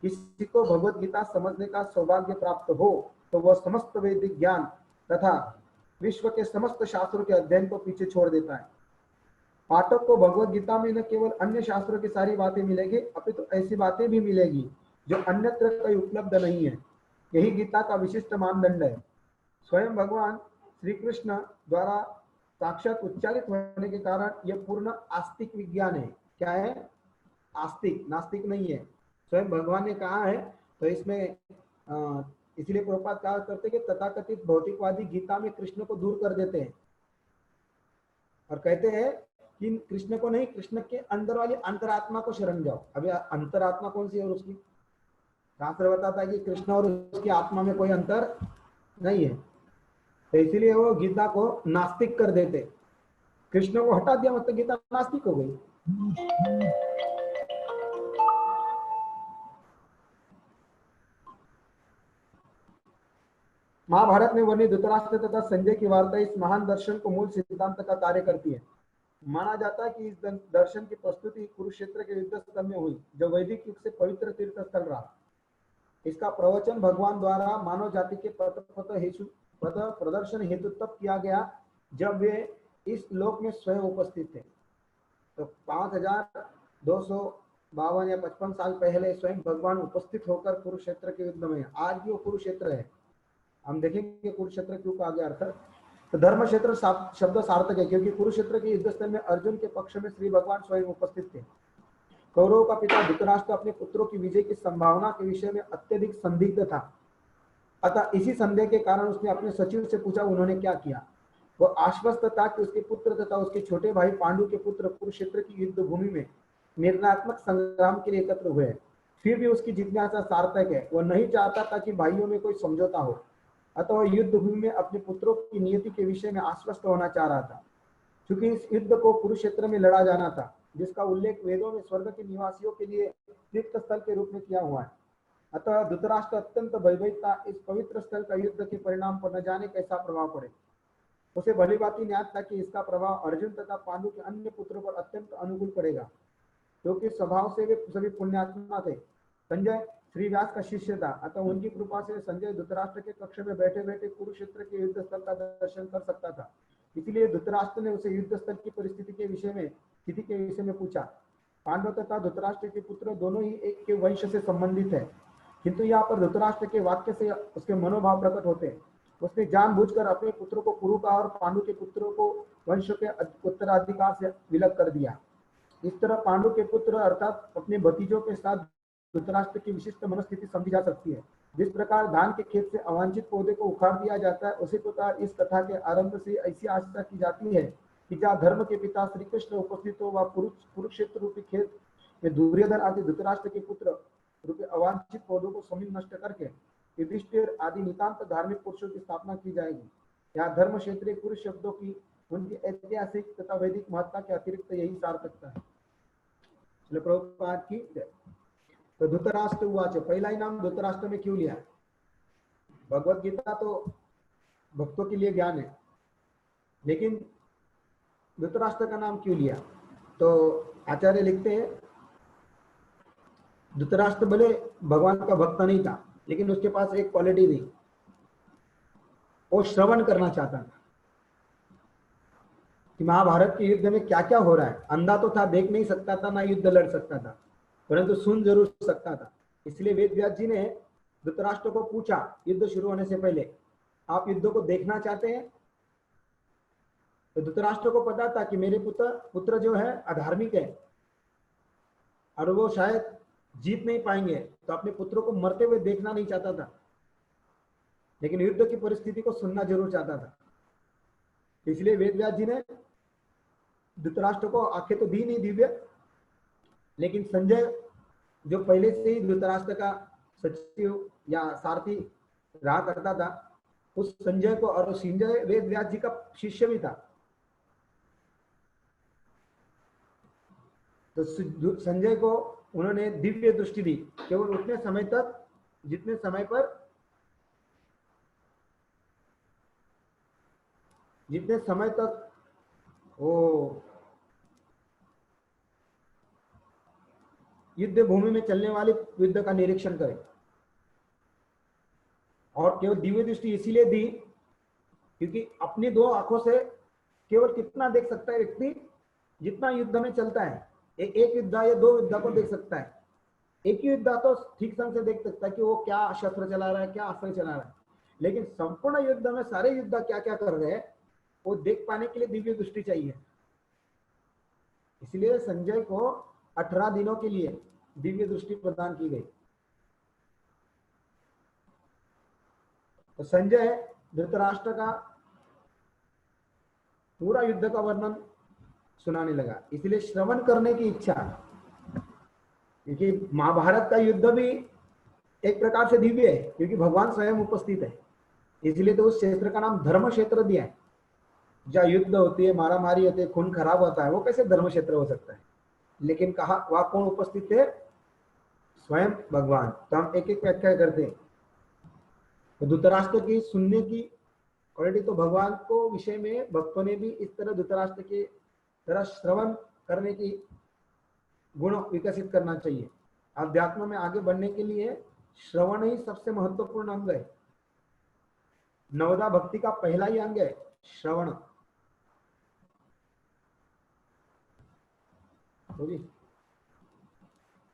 किसी को भगवत गीता समझने का सौभाग्य प्राप्त हो तो वह समस्त वैदिक ज्ञान तथा विश्व के समस्त शास्त्रों के अध्ययन को पीछे छोड़ देता है। पाठक को भगवत गीता में न केवल अन्य शास्त्रों की सारी बातें मिलेगी, अपितु ऐसी बातें भी मिलेगी जो अन्यत्र कहीं उपलब्ध नहीं है। यही गीता का विशिष्ट मानदंड है। स्वयं भगवान श्री कृष्ण द्वारा साक्षात उच्चारित होने के कारण यह पूर्ण आस्तिक विज्ञान है। क्या है? आस्तिक, नास्तिक नहीं है। स्वयं भगवान ने कहा है, तो इसमें इसलिए प्रभुपाद कहा करते कि तथाकथित भौतिकवादी गीता में कृष्ण को दूर कर देते हैं और कहते हैं कि कृष्ण को नहीं, कृष्ण के अंदर वाली अंतरात्मा को शरण जाओ। अभी अंतरात्मा कौन सी है? और उसकी शास्त्र बताता है कि कृष्ण और उसकी आत्मा में कोई अंतर नहीं है, तो इसीलिए वो गीता को नास्तिक कर देते। कृष्ण को हटा दिया मतलब गीता नास्तिक हो गई। महाभारत में वर्णित धृतराष्ट्र तथा संजय की वार्ता इस महान दर्शन को मूल सिद्धांत का कार्य करती है। माना जाता है कि इस दर्शन की प्रस्तुति कुरुक्षेत्र के युद्ध स्थल में हुई, जो वैदिक युग से पवित्र तीर्थ स्थल रहा। इसका प्रवचन भगवान द्वारा मानव जाति के पथ प्रदर्शन हेतु तब किया गया जब वे इस लोक में स्वयं उपस्थित थे। तो 5252 या 55 साल पहले स्वयं भगवान उपस्थित होकर कुरुक्षेत्र के युद्ध में, आज भी वो कुरुक्षेत्र है। हम देखेंगे कुरुक्षेत्र क्यों कहा गया अर्थ। तो धर्म क्षेत्र शब्द सार्थक है क्योंकि कुरुक्षेत्र के युद्ध स्थल में अर्जुन के पक्ष में श्री भगवान स्वयं उपस्थित थे। कौरवों का पिता धृतराष्ट्र अपने पुत्रों की विजय की संभावना के विषय में अत्यधिक संदिग्ध था। अतः इसी संदेह के कारण उसने अपने सचिव से पूछा उन्होंने क्या किया। वह आश्वस्त था कि उसके पुत्र तथा उसके छोटे भाई पांडु के पुत्र कुरुक्षेत्र की युद्ध भूमि में निर्णयात्मक संग्राम के लिए एकत्र हुए। फिर भी उसकी जिज्ञासा सार्थक है। वह नहीं चाहता था कि भाइयों में कोई समझौता हो, अतः वह युद्ध भूमि में अपने पुत्रों की नियति के विषय में आश्वस्त होना चाह रहा था। क्योंकि इस युद्ध को कुरुक्षेत्र में लड़ा जाना था, जिसका उल्लेख वेदों में स्वर्ग के निवासियों के लिए तीर्थ स्थल के रूप में किया हुआ है। अतः धृतराष्ट्र अत्यंत भयभीत था इस पवित्र स्थल का युद्ध के परिणाम पर न जाने कैसा प्रभाव पड़े। उसे भली भांति ज्ञात था कि इसका प्रभाव अर्जुन तथा पांडु के अन्य पुत्रों पर अत्यंत अनुकूल पड़ेगा, क्योंकि स्वभाव से वे सभी पुण्यात्मा थे। संजय श्री व्यास का शिष्य था, अतः उनकी कृपा से संजय धृतराष्ट्र के कक्ष में बैठे बैठे कुरुक्षेत्र के युद्ध स्थल का दर्शन कर सकता था। इसलिए धृतराष्ट्र ने उसे युद्ध स्थल की परिस्थिति के विषय में पूछा। पांडव तथा धृतराष्ट्र के पुत्र दोनों ही एक के वंश से संबंधित है, किंतु यहाँ पर धृतराष्ट्र के वाक्य से उसके मनोभाव प्रकट होते हैं। उसने जानबूझकर अपने पुत्रों को कुरु का और पांडु के पुत्रों को वंश के उत्तराधिकार से विलग कर दिया। इस तरह पांडु के पुत्र अर्थात अपने भतीजों के साथ धृतराष्ट्र की विशिष्ट मनस्थिति समझी जा सकती है। जिस प्रकार धान के खेत से अवांछित पौधे को उखाड़ दिया जाता है, उसी प्रकार इस कथा के आरंभ से ऐसी आशा की जाती है कि जहाँ धर्म के पिता श्री कृष्ण उपस्थित हो, वह कुरुक्षेत्र रूपी खेत में दुर्योधन आदि धृतराष्ट्र के पुत्र रूपी अवांछित पौधों को समिल नष्ट करके युधिष्ठिर आदि नितांत धार्मिक पुरुषों की स्थापना की जाएगी। यहाँ धर्म क्षेत्रीय पुरुष शब्दों की उनकी ऐतिहासिक तथा वैदिक महत्ता के अतिरिक्त यही सार्थकता है। प्रभुपाद की तो धृतराष्ट्र उवाच, पहला ही नाम धृतराष्ट्र में क्यों लिया? भगवत गीता तो भक्तों के लिए ज्ञान है, लेकिन धृतराष्ट्र का नाम क्यों लिया? तो आचार्य लिखते हैं धृतराष्ट्र भले भगवान का भक्त नहीं था, लेकिन उसके पास एक क्वालिटी थी, वो श्रवण करना चाहता था कि महाभारत के युद्ध में क्या क्या हो रहा है। अंधा तो था, देख नहीं सकता था, ना युद्ध लड़ सकता था, परंतु सुन जरूर सकता था। इसलिए वेद व्यास जी ने धृतराष्ट्र को पूछा युद्ध शुरू होने से पहले, आप युद्ध को देखना चाहते हैं? तो धृतराष्ट्र को पता था कि मेरे पुत्र जो है अधार्मिक है और वो शायद जीत नहीं पाएंगे, तो अपने पुत्रों को मरते हुए देखना नहीं चाहता था, लेकिन युद्ध की परिस्थिति को सुनना जरूर चाहता था। इसलिए वेदव्यास जी ने धृतराष्ट्र को आंखें तो दी नहीं दिव्य, लेकिन संजय जो पहले से ही धृतराष्ट्र का सचिव या सारथी रहा करता था, उस संजय को, और संजय वेदव्यास जी का शिष्य भी था, तो संजय को उन्होंने दिव्य दृष्टि दी केवल उतने समय तक जितने समय तक वो युद्ध भूमि में चलने वाले युद्ध का निरीक्षण करें। और केवल दिव्य दृष्टि इसीलिए दी क्योंकि अपनी दो आंखों से केवल कितना देख सकता है व्यक्ति, जितना युद्ध में चलता है। एक युद्ध या दो युद्ध को देख सकता है, एक ही युद्ध तो ठीक ढंग से देख सकता है कि वो क्या शस्त्र चला रहा है, क्या अस्त्र चला रहा है, लेकिन संपूर्ण युद्ध में सारे युद्ध क्या क्या कर रहे हैं वो देख पाने के लिए दिव्य दृष्टि चाहिए। इसलिए संजय को 18 दिनों के लिए दिव्य दृष्टि प्रदान की गई। तो संजय धृतराष्ट्र का पूरा युद्ध का वर्णन सुनाने लगा। इसलिए श्रवण करने की इच्छा, क्योंकि महाभारत का युद्ध भी एक प्रकार से दिव्य है क्योंकि भगवान स्वयं उपस्थित है, इसलिए तो उस क्षेत्र का नाम धर्म क्षेत्र दिया है। जहाँ युद्ध होती है, मारा मारी होती है, खून खराब होता है, वो कैसे धर्म क्षेत्र हो सकता है? लेकिन कहा वहां कौन उपस्थित थे? स्वयं भगवान। तो हम एक एक व्याख्या करते हैं। तो धृतराष्ट्र की सुनने की क्वालिटी, तो भगवान को विषय में भक्तों ने भी इस तरह धृतराष्ट्र की तरह श्रवण करने की गुण विकसित करना चाहिए। अध्यात्म में आगे बढ़ने के लिए श्रवण ही सबसे महत्वपूर्ण अंग है। नवदा भक्ति का पहला ही अंग है श्रवण।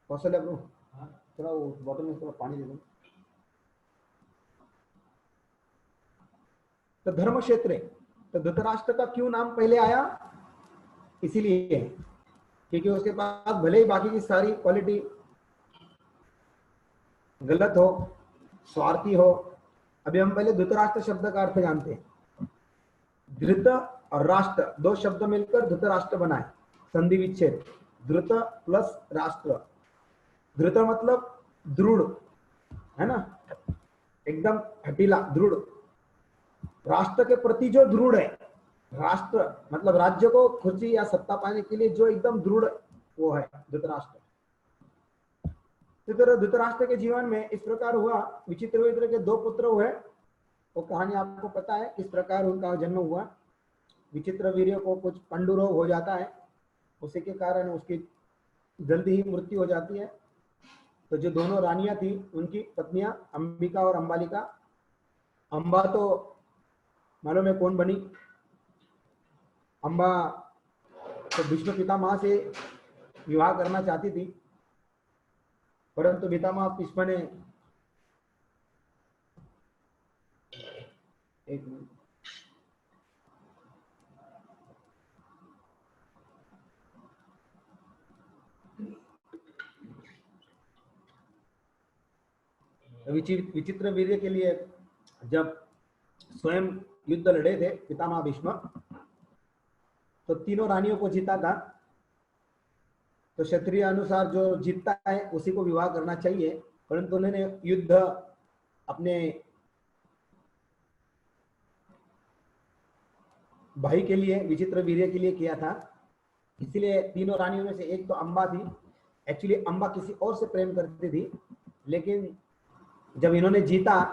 कौशल है थोड़ा वो बॉटल में थोड़ा पानी दे दो। तो धर्म क्षेत्र है। तो धृतराष्ट्र का क्यों नाम पहले आया? इसीलिए क्योंकि उसके पास भले ही बाकी की सारी क्वालिटी गलत हो, स्वार्थी हो। अभी हम पहले धृतराष्ट्र शब्द का अर्थ जानते हैं। धृत और राष्ट्र दो शब्द मिलकर धृतराष्ट्र बना है, संधि विच्छेद। धृत प्लस राष्ट्र। धृत मतलब दृढ़, है ना, एकदम हटीला, दृढ़। राष्ट्र के प्रति जो दृढ़ है, राष्ट्र मतलब राज्य को खुशी या सत्ता पाने के लिए जो एकदम दृढ़, वो है धृतराष्ट्र। धृतराष्ट्र के जीवन में इस प्रकार हुआ। विचित्रवीर्य के दो पुत्र हुए, वो कहानी आपको पता है किस प्रकार उनका जन्म हुआ। विचित्रवीर्य को कुछ पंडु रोग हो जाता है, उसी के कारण उसकी जल्दी ही मृत्यु हो जाती है। तो जो दोनों रानियां थी उनकी पत्नियां अंबिका और अंबालिका। अंबा तो मालूम है कौन बनी? अंबा तो विष्णु पितामह से विवाह करना चाहती थी, परंतु पितामह भीष्म ने एक मिनट, विचित्र वीर्य के लिए जब स्वयं युद्ध लड़े थे पितामह भीष्म, तो तीनों रानियों को जीता था। तो क्षत्रिय अनुसार जो जीतता है उसी को विवाह करना चाहिए, परंतु उन्होंने युद्ध अपने भाई के लिए, विचित्र वीर्य के लिए किया था। इसलिए तीनों रानियों में से एक तो अंबा थी। एक्चुअली अंबा किसी और से प्रेम करती थी, लेकिन जब इन्होंने जीता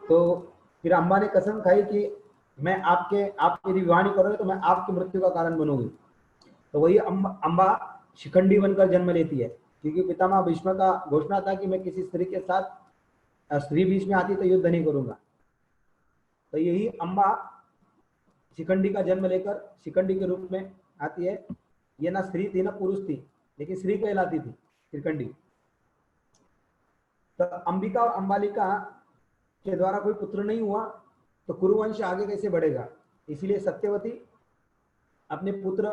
तो फिर अंबा ने कसम खाई कि मैं आप यदि विवाह नहीं करोगे तो मैं आपकी मृत्यु का कारण बनूंगी। तो वही अंबा शिखंडी बनकर जन्म लेती है, क्योंकि पितामह भीष्म का घोषणा था कि मैं किसी स्त्री के साथ, स्त्री बीच में आती तो युद्ध नहीं करूंगा। तो यही अंबा शिखंडी का जन्म लेकर शिखंडी के रूप में आती है। ये ना स्त्री थी ना पुरुष थी, लेकिन स्त्री कहलाती थी शिखंडी। तो अंबिका और अंबालिका के द्वारा कोई पुत्र नहीं हुआ, तो कुरुवंश आगे कैसे बढ़ेगा? इसीलिए सत्यवती अपने पुत्र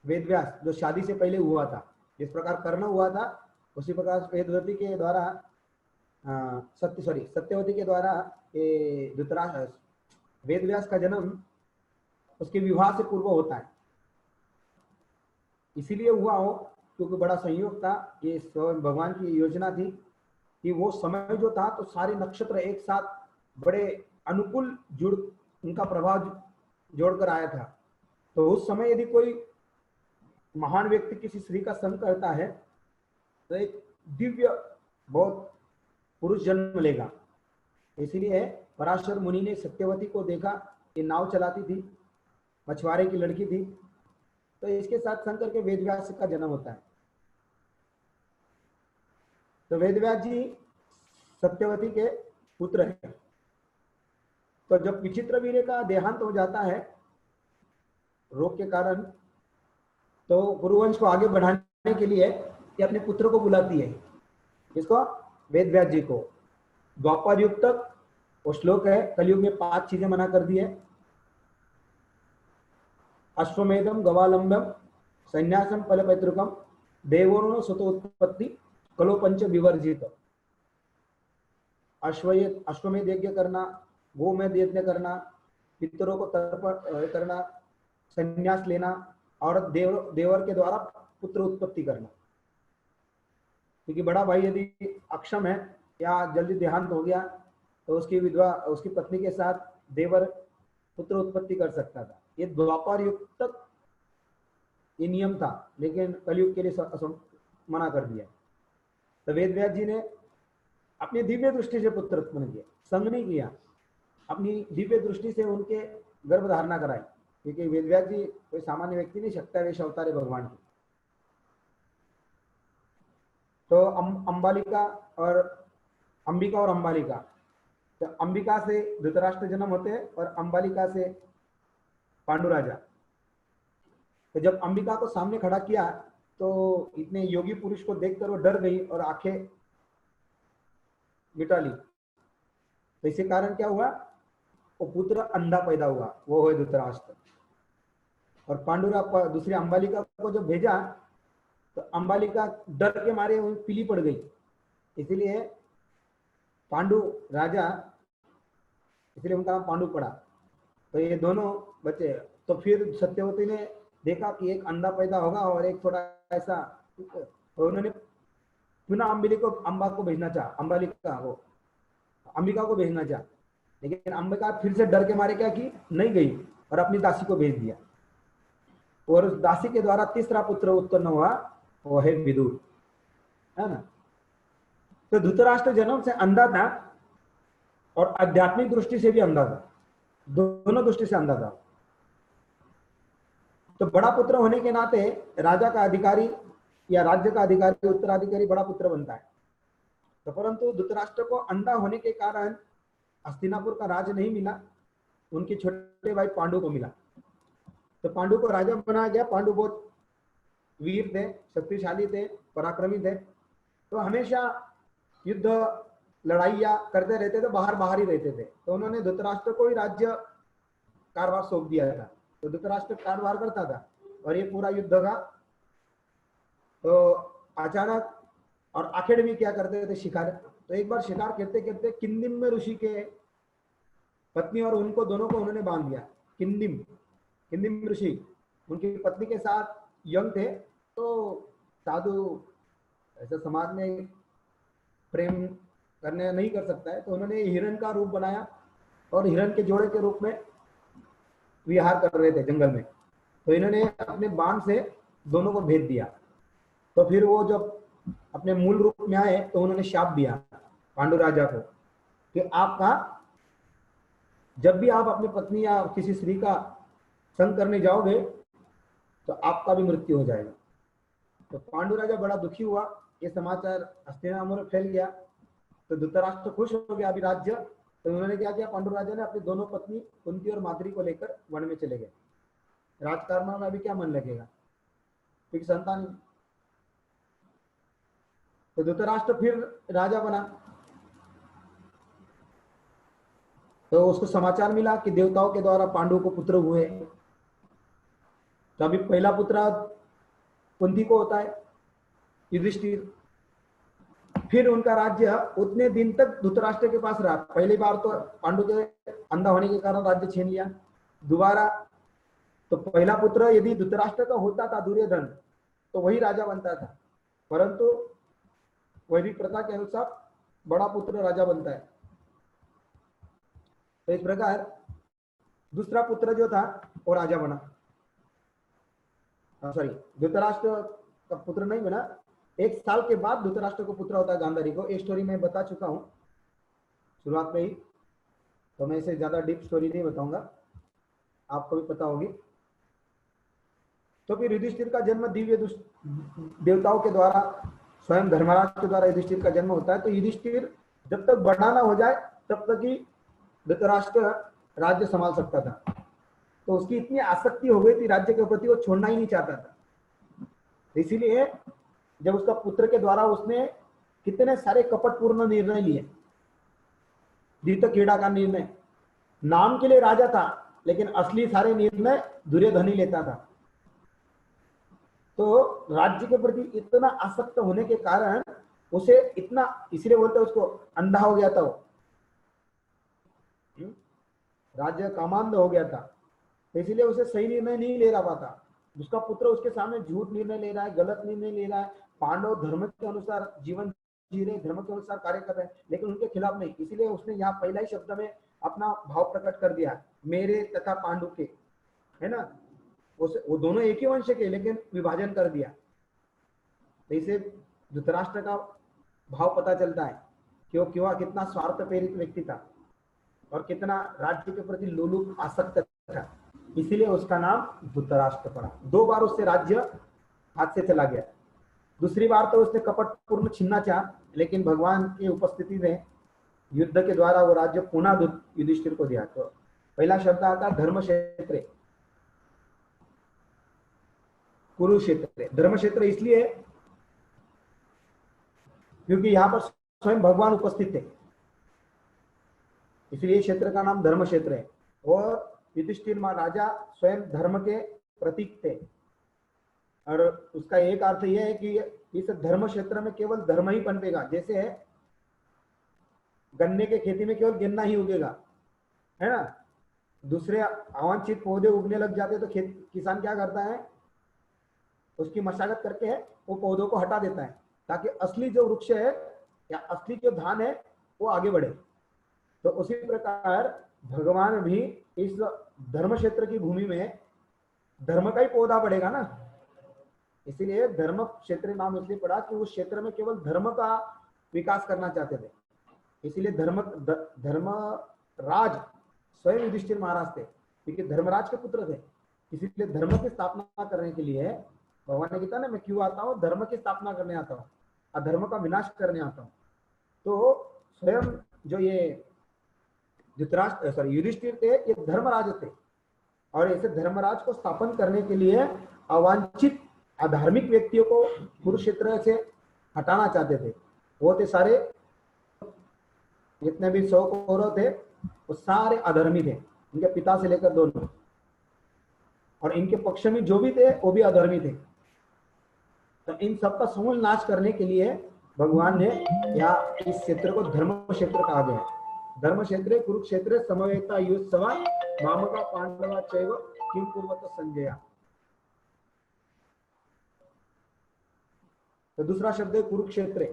वेदव्यास, जो शादी से पहले हुआ था, जिस प्रकार कर्ण हुआ था, उसी प्रकार वेदवती के द्वारा सत्यवती के द्वारा ये धृतराष्ट्र वेदव्यास का जन्म उसके विवाह से पूर्व होता है। इसीलिए हुआ हो क्योंकि बड़ा संयोग था, ये भगवान की योजना थी कि वो समय जो था तो सारे नक्षत्र एक साथ बड़े अनुकूल जुड़ उनका प्रभाव जोड़कर आया था। तो उस समय यदि कोई महान व्यक्ति किसी स्त्री का संग करता है तो एक दिव्य बहुत पुरुष जन्म लेगा। इसीलिए पराशर मुनि ने सत्यवती को देखा, ये नाव चलाती थी, मछुआरे की लड़की थी, तो इसके साथ संग करके वेदव्यास का जन्म होता है। तो वेदव्यास जी सत्यवती के पुत्र हैं। तो जब विचित्रवीर्य का देहांत हो जाता है रोग के कारण, तो गुरुवंश को आगे बढ़ाने के लिए ये अपने पुत्र को बुलाती है। इसको वेदव्यास जी को द्वापर युग तक वो श्लोक है, कलयुग में 5 चीजें मना कर दी है। अश्वमेधम गवालंबम संन्यासम फलपैतृकम देवोर्णो सुतोत्पत्ति कलो पंच विवर्जित। अश्वमेध यज्ञ करना, गोमेध यज्ञ करना, पितरों को तर्पण करना, संन्यास लेना और देवर के द्वारा पुत्र उत्पत्ति करना। क्योंकि बड़ा भाई यदि अक्षम है या जल्दी देहांत हो गया तो उसकी विधवा उसकी पत्नी के साथ देवर पुत्र उत्पत्ति कर सकता था। ये द्वापर युग तक ये नियम था, लेकिन कलयुग के लिए मना कर दिया। तो वेदव्यास जी ने अपनी दिव्य दृष्टि से पुत्र उत्पन्न किया, संग नहीं किया, अपनी दिव्य दृष्टि से उनके गर्भ धारणा कराई। क्योंकि वेदव्यास जी कोई सामान्य व्यक्ति नहीं, शक्तावेश अवतार है भगवान की। तो अंबिका और अंबालिका, तो अंबिका से धृतराष्ट्र जन्म होते हैं और अंबालिका से पांडु राजा। तो जब अंबिका को सामने खड़ा किया तो इतने योगी पुरुष को देखकर वो डर गई और आंखें मिटा ली। तो इसी कारण क्या हुआ, वो पुत्र अंधा पैदा हुआ, वो है धृतराष्ट्र। और पांडुरा दूसरी अंबालिका को जब भेजा तो अंबालिका डर के मारे पीली पड़ गई। इसीलिए पांडु राजा, इसलिए उनका नाम पांडु पड़ा। तो ये दोनों बच्चे, तो फिर सत्यवती ने देखा कि एक अंधा पैदा होगा और एक थोड़ा ऐसा, तो उन्होंने पुनः अंबिका को भेजना चाहा, अंबिका को भेजना चाहा, लेकिन अंबिका फिर से डर के मारे क्या की, नहीं गई और अपनी दासी को भेज दिया। और उस दासी के द्वारा तीसरा पुत्र उत्पन्न हुआ, वो है विदुर, है ना। तो धृतराष्ट्र जन्म से अंधा था और आध्यात्मिक दृष्टि से भी अंधा था, दोनों दृष्टि से अंधा था। तो बड़ा पुत्र होने के नाते राजा का अधिकारी या राज्य का अधिकारी, उत्तराधिकारी बड़ा पुत्र बनता है। तो परंतु धृतराष्ट्र को अंधा होने के कारण हस्तिनापुर का राज नहीं मिला, उनके छोटे भाई पांडु को मिला। तो पांडु को राजा बनाया गया। पांडु बहुत वीर थे, शक्तिशाली थे, पराक्रमी थे, तो हमेशा युद्ध लड़ाइयाँ करते रहते थे, बाहर ही रहते थे। तो उन्होंने धृतराष्ट्र को ही राज्य कारभार सौंप दिया था। तो धृतराष्ट्र कारभार करता था और ये पूरा युद्ध का। तो अचानक, और आखिर भी क्या करते थे, शिकार। तो एक बार शिकार करते करते किंदिम में ऋषि के पत्नी और उनको दोनों को उन्होंने बांध दिया। किंदिम ऋषि उनकी पत्नी के साथ यंग थे। तो साधु ऐसे समाज में प्रेम करने नहीं कर सकता है, तो उन्होंने हिरण का रूप बनाया और हिरण के जोड़े के रूप में विहार कर रहे थे जंगल में। तो इन्होंने अपने बाण से दोनों को भेद दिया। तो फिर वो जब अपने मूल रूप में आए तो उन्होंने शाप दिया पांडु राजा को कि आपका जब भी आप अपनी पत्नी या किसी स्त्री का संग करने जाओगे तो आपका भी मृत्यु हो जाएगा। तो पांडु राजा बड़ा दुखी हुआ, ये समाचार हस्तिनापुर में फैल गया। तो धृतराष्ट्र खुश हो गया अभी राज्य। तो उन्होंने क्या किया, पांडु राजा ने अपनी दोनों पत्नी कुंती और माद्री को लेकर वन में चले गए। राजकारण में अभी क्या मन लगेगा, क्योंकि संतान। तो धृतराष्ट्र फिर राजा बना। तो उसको समाचार मिला कि देवताओं के द्वारा पांडु को पुत्र हुए। तो अभी पहला पुत्र कुंती को होता है, युधिष्ठिर। फिर उनका राज्य उतने दिन तक धृतराष्ट्र के पास रहा। पहली बार तो पांडु के अंधा होने के कारण राज्य छीन लिया। दोबारा तो पहला पुत्र यदि धृतराष्ट्र का होता था दुर्योधन, तो वही राजा बनता था, परंतु वैदिक प्रथा के अनुसार बड़ा पुत्र राजा बनता है। तो इस प्रकार दूसरा पुत्र जो था वो राजा बना। सॉरी, धृतराष्ट्र का पुत्र नहीं बना, 1 साल के बाद धृतराष्ट्र को पुत्र होता है गांधारी को। एक स्टोरी मैं बता चुका हूं शुरुआत में ही, तो मैं इसे ज्यादा डीप स्टोरी नहीं बताऊंगा, आपको भी पता होगी। तो फिर युधिष्ठिर का जन्म दिव्य देवताओं के द्वारा, स्वयं धर्मराज के द्वारा युधिष्ठिर का जन्म होता है। तो युधिष्ठिर जब तक बड़ा ना हो जाए तब तक ही धृतराष्ट्र राज्य संभाल सकता था। तो उसकी इतनी आसक्ति हो गई थी राज्य के प्रति, वो छोड़ना ही नहीं चाहता था। इसीलिए जब उसका पुत्र के द्वारा उसने कितने सारे कपटपूर्ण निर्णय लिए, धृतक्रीड़ा का निर्णय, नाम के लिए राजा था लेकिन असली सारे निर्णय दुर्योधन ही लेता था। तो राज्य के प्रति इतना आसक्त होने के कारण उसे इतना, इसलिए बोलते उसको अंधा हो गया था वो, राज्य कामांध हो गया था। तो इसीलिए उसे सही निर्णय नहीं ले रहा पाता। उसका पुत्र उसके सामने झूठ निर्णय ले रहा है, गलत निर्णय ले रहा है। पांडव धर्म के अनुसार जीवन जी रहे, धर्म के अनुसार कार्य कर रहे हैं, लेकिन उनके खिलाफ नहीं। इसीलिए उसने यहाँ पहला ही शब्द में अपना भाव प्रकट कर दिया, मेरे तथा पांडु के, है ना। वो दोनों एक ही वंश के, लेकिन विभाजन कर दिया। तो इसे धृतराष्ट्र का भाव पता चलता है कि वो क्यों कितना स्वार्थ प्रेरित व्यक्ति था और कितना राज्य के प्रति लोलुप आसक्त था। इसीलिए उसका नाम धृतराष्ट्र पड़ा। 2 बार उससे राज्य हाथ से चला गया। दूसरी बार तो उसने कपटपूर्ण छीनना चाहा, लेकिन भगवान की उपस्थिति में युद्ध के द्वारा वो राज्य पुनः युधिष्ठिर को दिया। तो पहला शब्द आता धर्म क्षेत्र, कुरुक्षेत्र। धर्म क्षेत्र इसलिए क्योंकि यहाँ पर स्वयं भगवान उपस्थित थे, इसलिए क्षेत्र का नाम धर्म क्षेत्र है। और युधिष्ठिर राजा स्वयं धर्म के प्रतीक थे। और उसका एक अर्थ यह है कि इस धर्म क्षेत्र में केवल धर्म ही पनपेगा। जैसे गन्ने के खेती में केवल गन्ना ही उगेगा, है ना। दूसरे अवांछित पौधे उगने लग जाते तो किसान क्या करता है, उसकी मशागत करके वो पौधों को हटा देता है, ताकि असली जो वृक्ष है या असली जो धान है वो आगे बढ़े। तो उसी प्रकार भगवान भी इस धर्म क्षेत्र की भूमि में धर्म का ही पौधा बढ़ेगा ना। इसीलिए धर्म क्षेत्र नाम इसलिए पड़ा कि उस क्षेत्र में केवल धर्म का विकास करना चाहते थे। इसीलिए धर्मराज स्वयं युधिष्ठिर महाराज थे, क्योंकि धर्मराज के पुत्र थे। इसीलिए धर्म की स्थापना करने के लिए भगवान ने कहा ना, मैं क्यों आता हूँ, धर्म की स्थापना करने आता हूँ, अधर्म का विनाश करने आता हूँ। तो स्वयं जो ये युधिष्ठिर थे, ये धर्मराज थे, और ऐसे धर्मराज को स्थापन करने के लिए अवांछित अधार्मिक व्यक्तियों को कुरुक्षेत्र से हटाना चाहते थे। वो थे सारे, जितने भी 100 कौरव थे वो सारे अधर्मी थे, इनके पिता से लेकर दोनों, और इनके पक्ष में जो भी थे वो भी अधर्मी थे। तो इन सबका समूल नाश करने के लिए भगवान ने या इस क्षेत्र को धर्म क्षेत्र कहा गया। धर्म क्षेत्र कुरुक्षेत्र समवेता युत्सवा मामका पांडवा चैव किम कुर्वत संजया। तो दूसरा शब्द है कुरुक्षेत्र।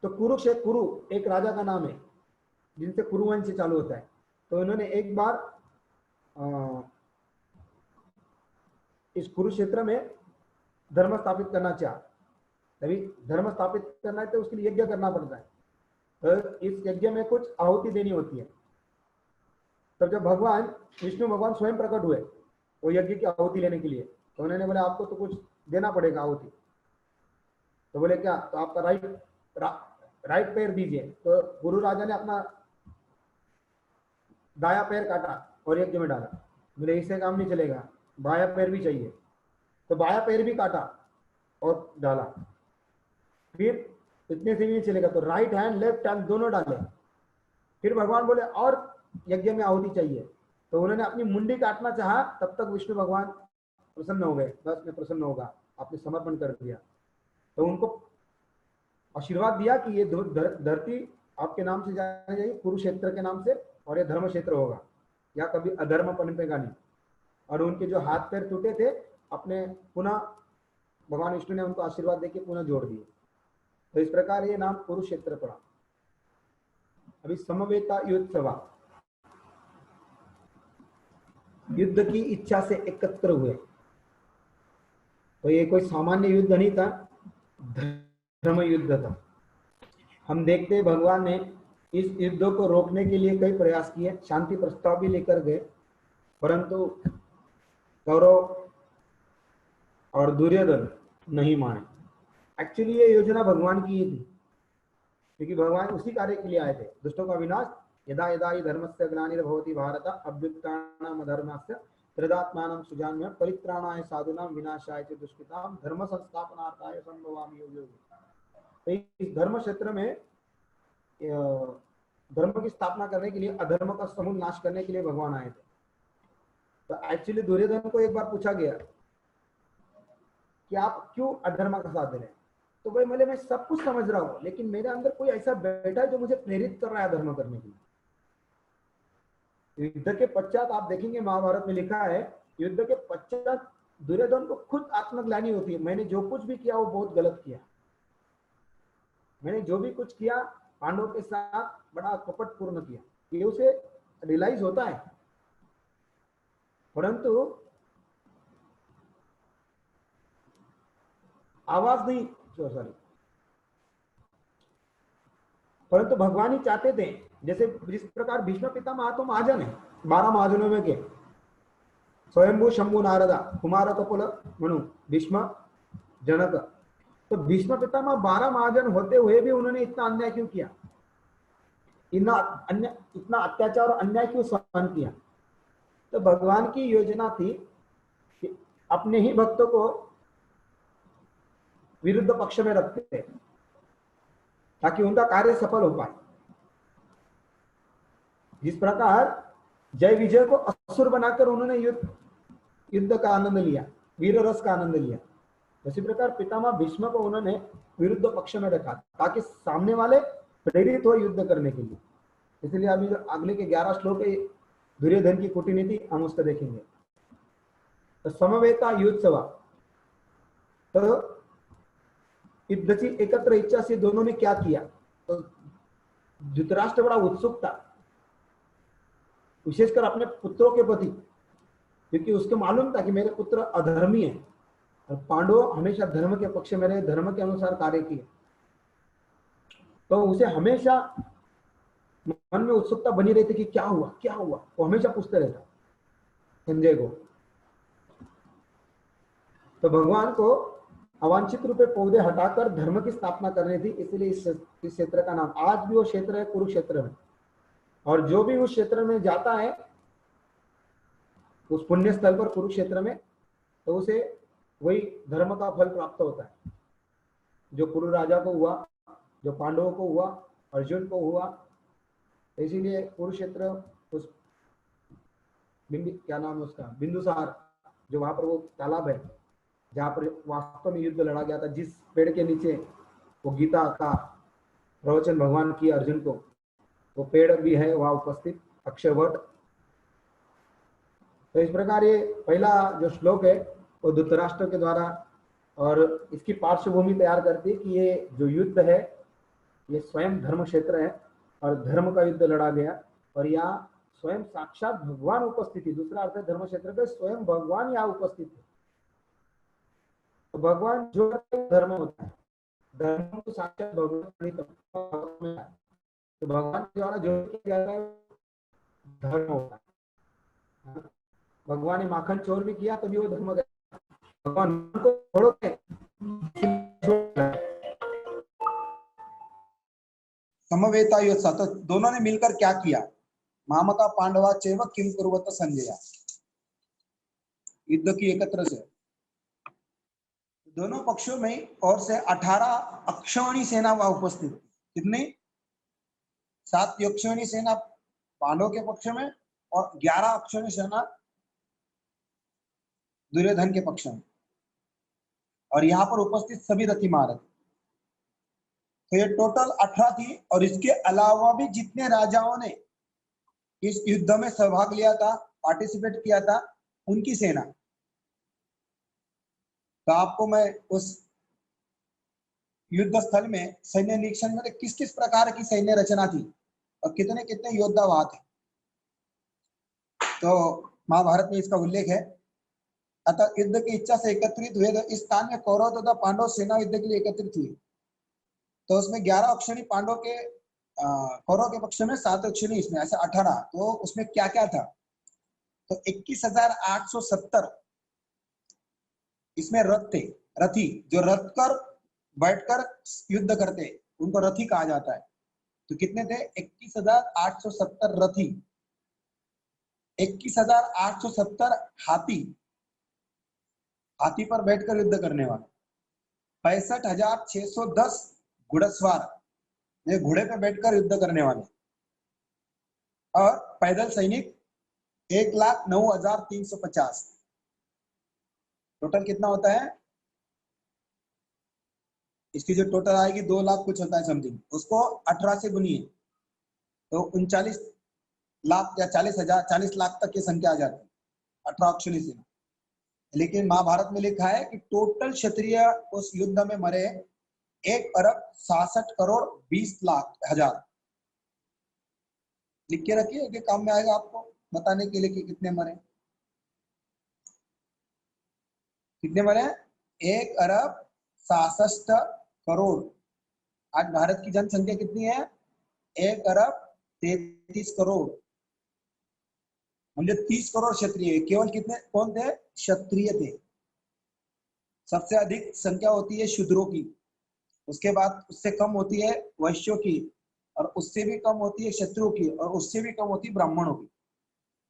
तो कुरुक्षेत्र, कुरु एक राजा का नाम है जिनसे कुरुवंश से चालू होता है। तो इन्होंने एक बार इस कुरुक्षेत्र में धर्म स्थापित करना चाहा। तभी धर्म स्थापित करना है तो उसके लिए यज्ञ करना पड़ता है। तो इस यज्ञ में कुछ आहुति देनी होती है। तब जब भगवान विष्णु भगवान स्वयं प्रकट हुए वो यज्ञ की आहुति लेने के लिए, तो उन्होंने बोला आपको तो कुछ देना पड़ेगा आहुति। तो बोले क्या, तो आपका राइट पैर दीजिए। तो गुरु राजा ने अपना दाया पैर काटा और यज्ञ में डाला। बोले इससे काम नहीं चलेगा, बाया पैर भी चाहिए। तो बाया पैर भी काटा और डाला। फिर इतने से भी नहीं चलेगा, तो राइट हैंड लेफ्ट हैंड दोनों डाले। फिर भगवान बोले और यज्ञ में आहुति चाहिए। तो उन्होंने अपनी मुंडी काटना चाहा, तब तक विष्णु भगवान प्रसन्न हो गए। बस मैं प्रसन्न होगा, आपने समर्पण कर दिया। तो उनको आशीर्वाद दिया कि ये धरती आपके नाम से जानी जाएगी, कुरुक्षेत्र के नाम से, और ये धर्म क्षेत्र होगा, या कभी अधर्म पनपेगा नहीं। और उनके जो हाथ पैर टूटे थे, अपने पुनः भगवान विष्णु ने उनको आशीर्वाद देके पुनः जोड़ दिए। तो इस प्रकार ये नाम कुरुक्षेत्र पड़ा। अभी समवेता युद्धसभा, युद्ध की इच्छा से एकत्र हुए। तो ये कोई सामान्य युद्ध नहीं था, धर्म युद्ध था। हम देखते हैं भगवान ने इस युद्ध को रोकने के लिए कई प्रयास किए, शांति प्रस्ताव भी लेकर गए, परंतु कौरव और दुर्योधन नहीं माने। एक्चुअली ये योजना भगवान की ही थी, क्योंकि भगवान उसी कार्य के लिए आए थे, दुष्टों का विनाश। यदा यदा हि धर्मस्य ग्लानिर्भवति भारत अभ्युत्थानम् अधर्मस्य तदात्मानं सृजाम्यहं परित्राणाय साधूनां विनाशाय च दुष्कृतां धर्म संस्थापनार्थाय संभवामि युगे युगे। तो इस धर्म क्षेत्र में धर्म की स्थापना करने के लिए, अधर्म का समूल नाश करने के लिए भगवान आए थे। तो एक्चुअली दुर्योधन को एक बार पूछा गया कि आप क्यों अधर्म का साथ दे रहे हैं, तो भाई बोले मैं सब कुछ समझ रहा हूं, लेकिन मेरे अंदर कोई ऐसा बैठा है जो मुझे प्रेरित कर रहा है धर्म करने के लिए। युद्ध के पश्चात आप देखेंगे महाभारत में लिखा है, युद्ध के पश्चात दुर्योधन को खुद आत्मग्लानि होती है, मैंने जो कुछ भी किया वो बहुत गलत किया, मैंने जो भी कुछ किया पांडवों के साथ बड़ा कपट पूर्ण किया, ये उसे रियलाइज होता है। परंतु आवाज नहीं, सॉरी, परंतु भगवान ही चाहते थे, जैसे जिस प्रकार भीष्म पितामह तो महाजन है, 12 महाजनों में के स्वयंभू शंभु नारदा कुमार कपुल मनु भीष्म जनक। तो भीष्म पितामह 12 महाजन होते हुए भी उन्होंने इतना अन्याय क्यों किया, इतना अत्याचार और अन्याय क्यों सहन किया? तो भगवान की योजना थी कि अपने ही भक्तों को विरुद्ध पक्ष में रखते थे ताकि उनका कार्य सफल हो पाए। जिस प्रकार जय विजय को असुर बनाकर उन्होंने युद्ध का आनंद लिया, वीर रस का आनंद लिया, उसी प्रकार पितामह भीष्म को उन्होंने विरुद्ध पक्ष में रखा ताकि सामने वाले प्रेरित हो युद्ध करने के लिए। इसलिए अभी अगले के 11 श्लोक दुर्योधन की कूटनीति हम उसको देखेंगे। तो समवेता युद्धसभा, तो युद्ध की एकत्र इच्छा से दोनों ने क्या किया, तो धृतराष्ट्र बड़ा उत्सुक था, विशेषकर अपने पुत्रों के प्रति, क्योंकि उसको मालूम था कि मेरे पुत्र अधर्मी है, और पांडव हमेशा धर्म के पक्ष में रहे, धर्म के अनुसार कार्य किए। तो उसे हमेशा मन में उत्सुकता बनी रहती कि क्या हुआ क्या हुआ, वो हमेशा पूछते रहता संजय को। तो भगवान को अवांछित रूप में पौधे हटाकर धर्म की स्थापना करनी थी, इसलिए इस क्षेत्र का नाम, आज भी वो क्षेत्र है कुरुक्षेत्र में। और जो भी उस क्षेत्र में जाता है, उस पुण्य स्थल पर कुरुक्षेत्र में, तो उसे वही धर्म का फल प्राप्त होता है जो कुरु राजा को हुआ, जो पांडवों को हुआ, अर्जुन को हुआ। इसीलिए कुरुक्षेत्र, उस क्या नाम है उसका, बिंदुसार, जो वहां पर वो तालाब है जहां पर वास्तव में युद्ध लड़ा गया था, जिस पेड़ के नीचे वो गीता का प्रवचन भगवान की अर्जुन को, वो पेड़ भी है वहां उपस्थित, अक्षयवट। तो इस प्रकार ये पहला जो श्लोक है वो धृतराष्ट्र के द्वारा, और इसकी पार्श्वभूमि तैयार करती है कि ये जो युद्ध है ये स्वयं धर्म क्षेत्र है और धर्म का युद्ध लड़ा गया, और यहाँ स्वयं साक्षात भगवान उपस्थित है। दूसरा अर्थ है धर्म क्षेत्र पे स्वयं भगवान यहाँ उपस्थित है। तो भगवान जो धर्म होता है, धर्म तो साक्षात भगवान, तो भगवान के द्वारा जो किया जाता है धर्म होता है। भगवान ने माखन चोर भी किया तभी वो धर्म, भगवान को छोड़ो समवेता योत्सा, तो दोनों ने मिलकर क्या किया, मामका पांडवा चैव किम कुर्वत संजय, युद्ध की एकत्र से दोनों पक्षों में और से 18 अक्षौणी सेना वहां उपस्थित थी। कितनी? 7 अक्षौणी सेना पांडवों के पक्ष में और 11 अक्षौणी सेना दुर्योधन के पक्ष में, और यहाँ पर उपस्थित सभी रथी महारथी। तो ये टोटल 18 थी, और इसके अलावा भी जितने राजाओं ने इस युद्ध में सहभाग लिया था, पार्टिसिपेट किया था, उनकी सेना। तो आपको मैं उस युद्ध स्थल में सैन्य निरीक्षण में किस किस प्रकार की सैन्य रचना थी और कितने कितने योद्धा वहां थे, तो महाभारत में इसका उल्लेख है। अतः युद्ध की इच्छा से एकत्रित हुए तो इस स्थान में कौरव तथा पांडव सेना युद्ध के लिए एकत्रित हुई। तो उसमें 11 अक्षणी पांडव के, कौरव के पक्ष में 7 अक्षणी, इसमें ऐसे 18। तो उसमें क्या क्या था, तो 21,870 इसमें रथ थे, रथी, जो रथ कर बैठकर युद्ध करते, उनको रथी कहा जाता है। तो कितने थे, 21,870 रथी, 21,870 हाथी, हाथी पर बैठकर युद्ध करने वाले, 65,610 घुड़सवार, ये घोड़े पर बैठकर युद्ध करने वाले, और पैदल सैनिक 1,09,350। टोटल कितना होता है, इसकी जो टोटल आएगी 2 लाख कुछ होता है समथिंग, उसको 18 से गुनिए तो 39 लाख या 40,000, 40 लाख तक की संख्या आ जाती है 18 अक्षरी सेना। लेकिन महाभारत में लिखा है कि टोटल क्षत्रिय उस युद्ध में मरे 1,66,20,00,000। लिख के रखिए कि काम में आएगा आपको बताने के लिए कि कितने मरे, कितने मरे, 1,66,00,000,000। आज भारत की जनसंख्या कितनी है, 1,33,00,00,000। म्हणजे 30 करोड़ क्षत्रिय, केवल कितने कौन थे, क्षत्रिय थे। सबसे अधिक संख्या होती है शूद्रों की, उसके बाद उससे कम होती है वैश्यों की, और उससे भी कम होती है क्षत्रियों की, और उससे भी कम होती है ब्राह्मणों की।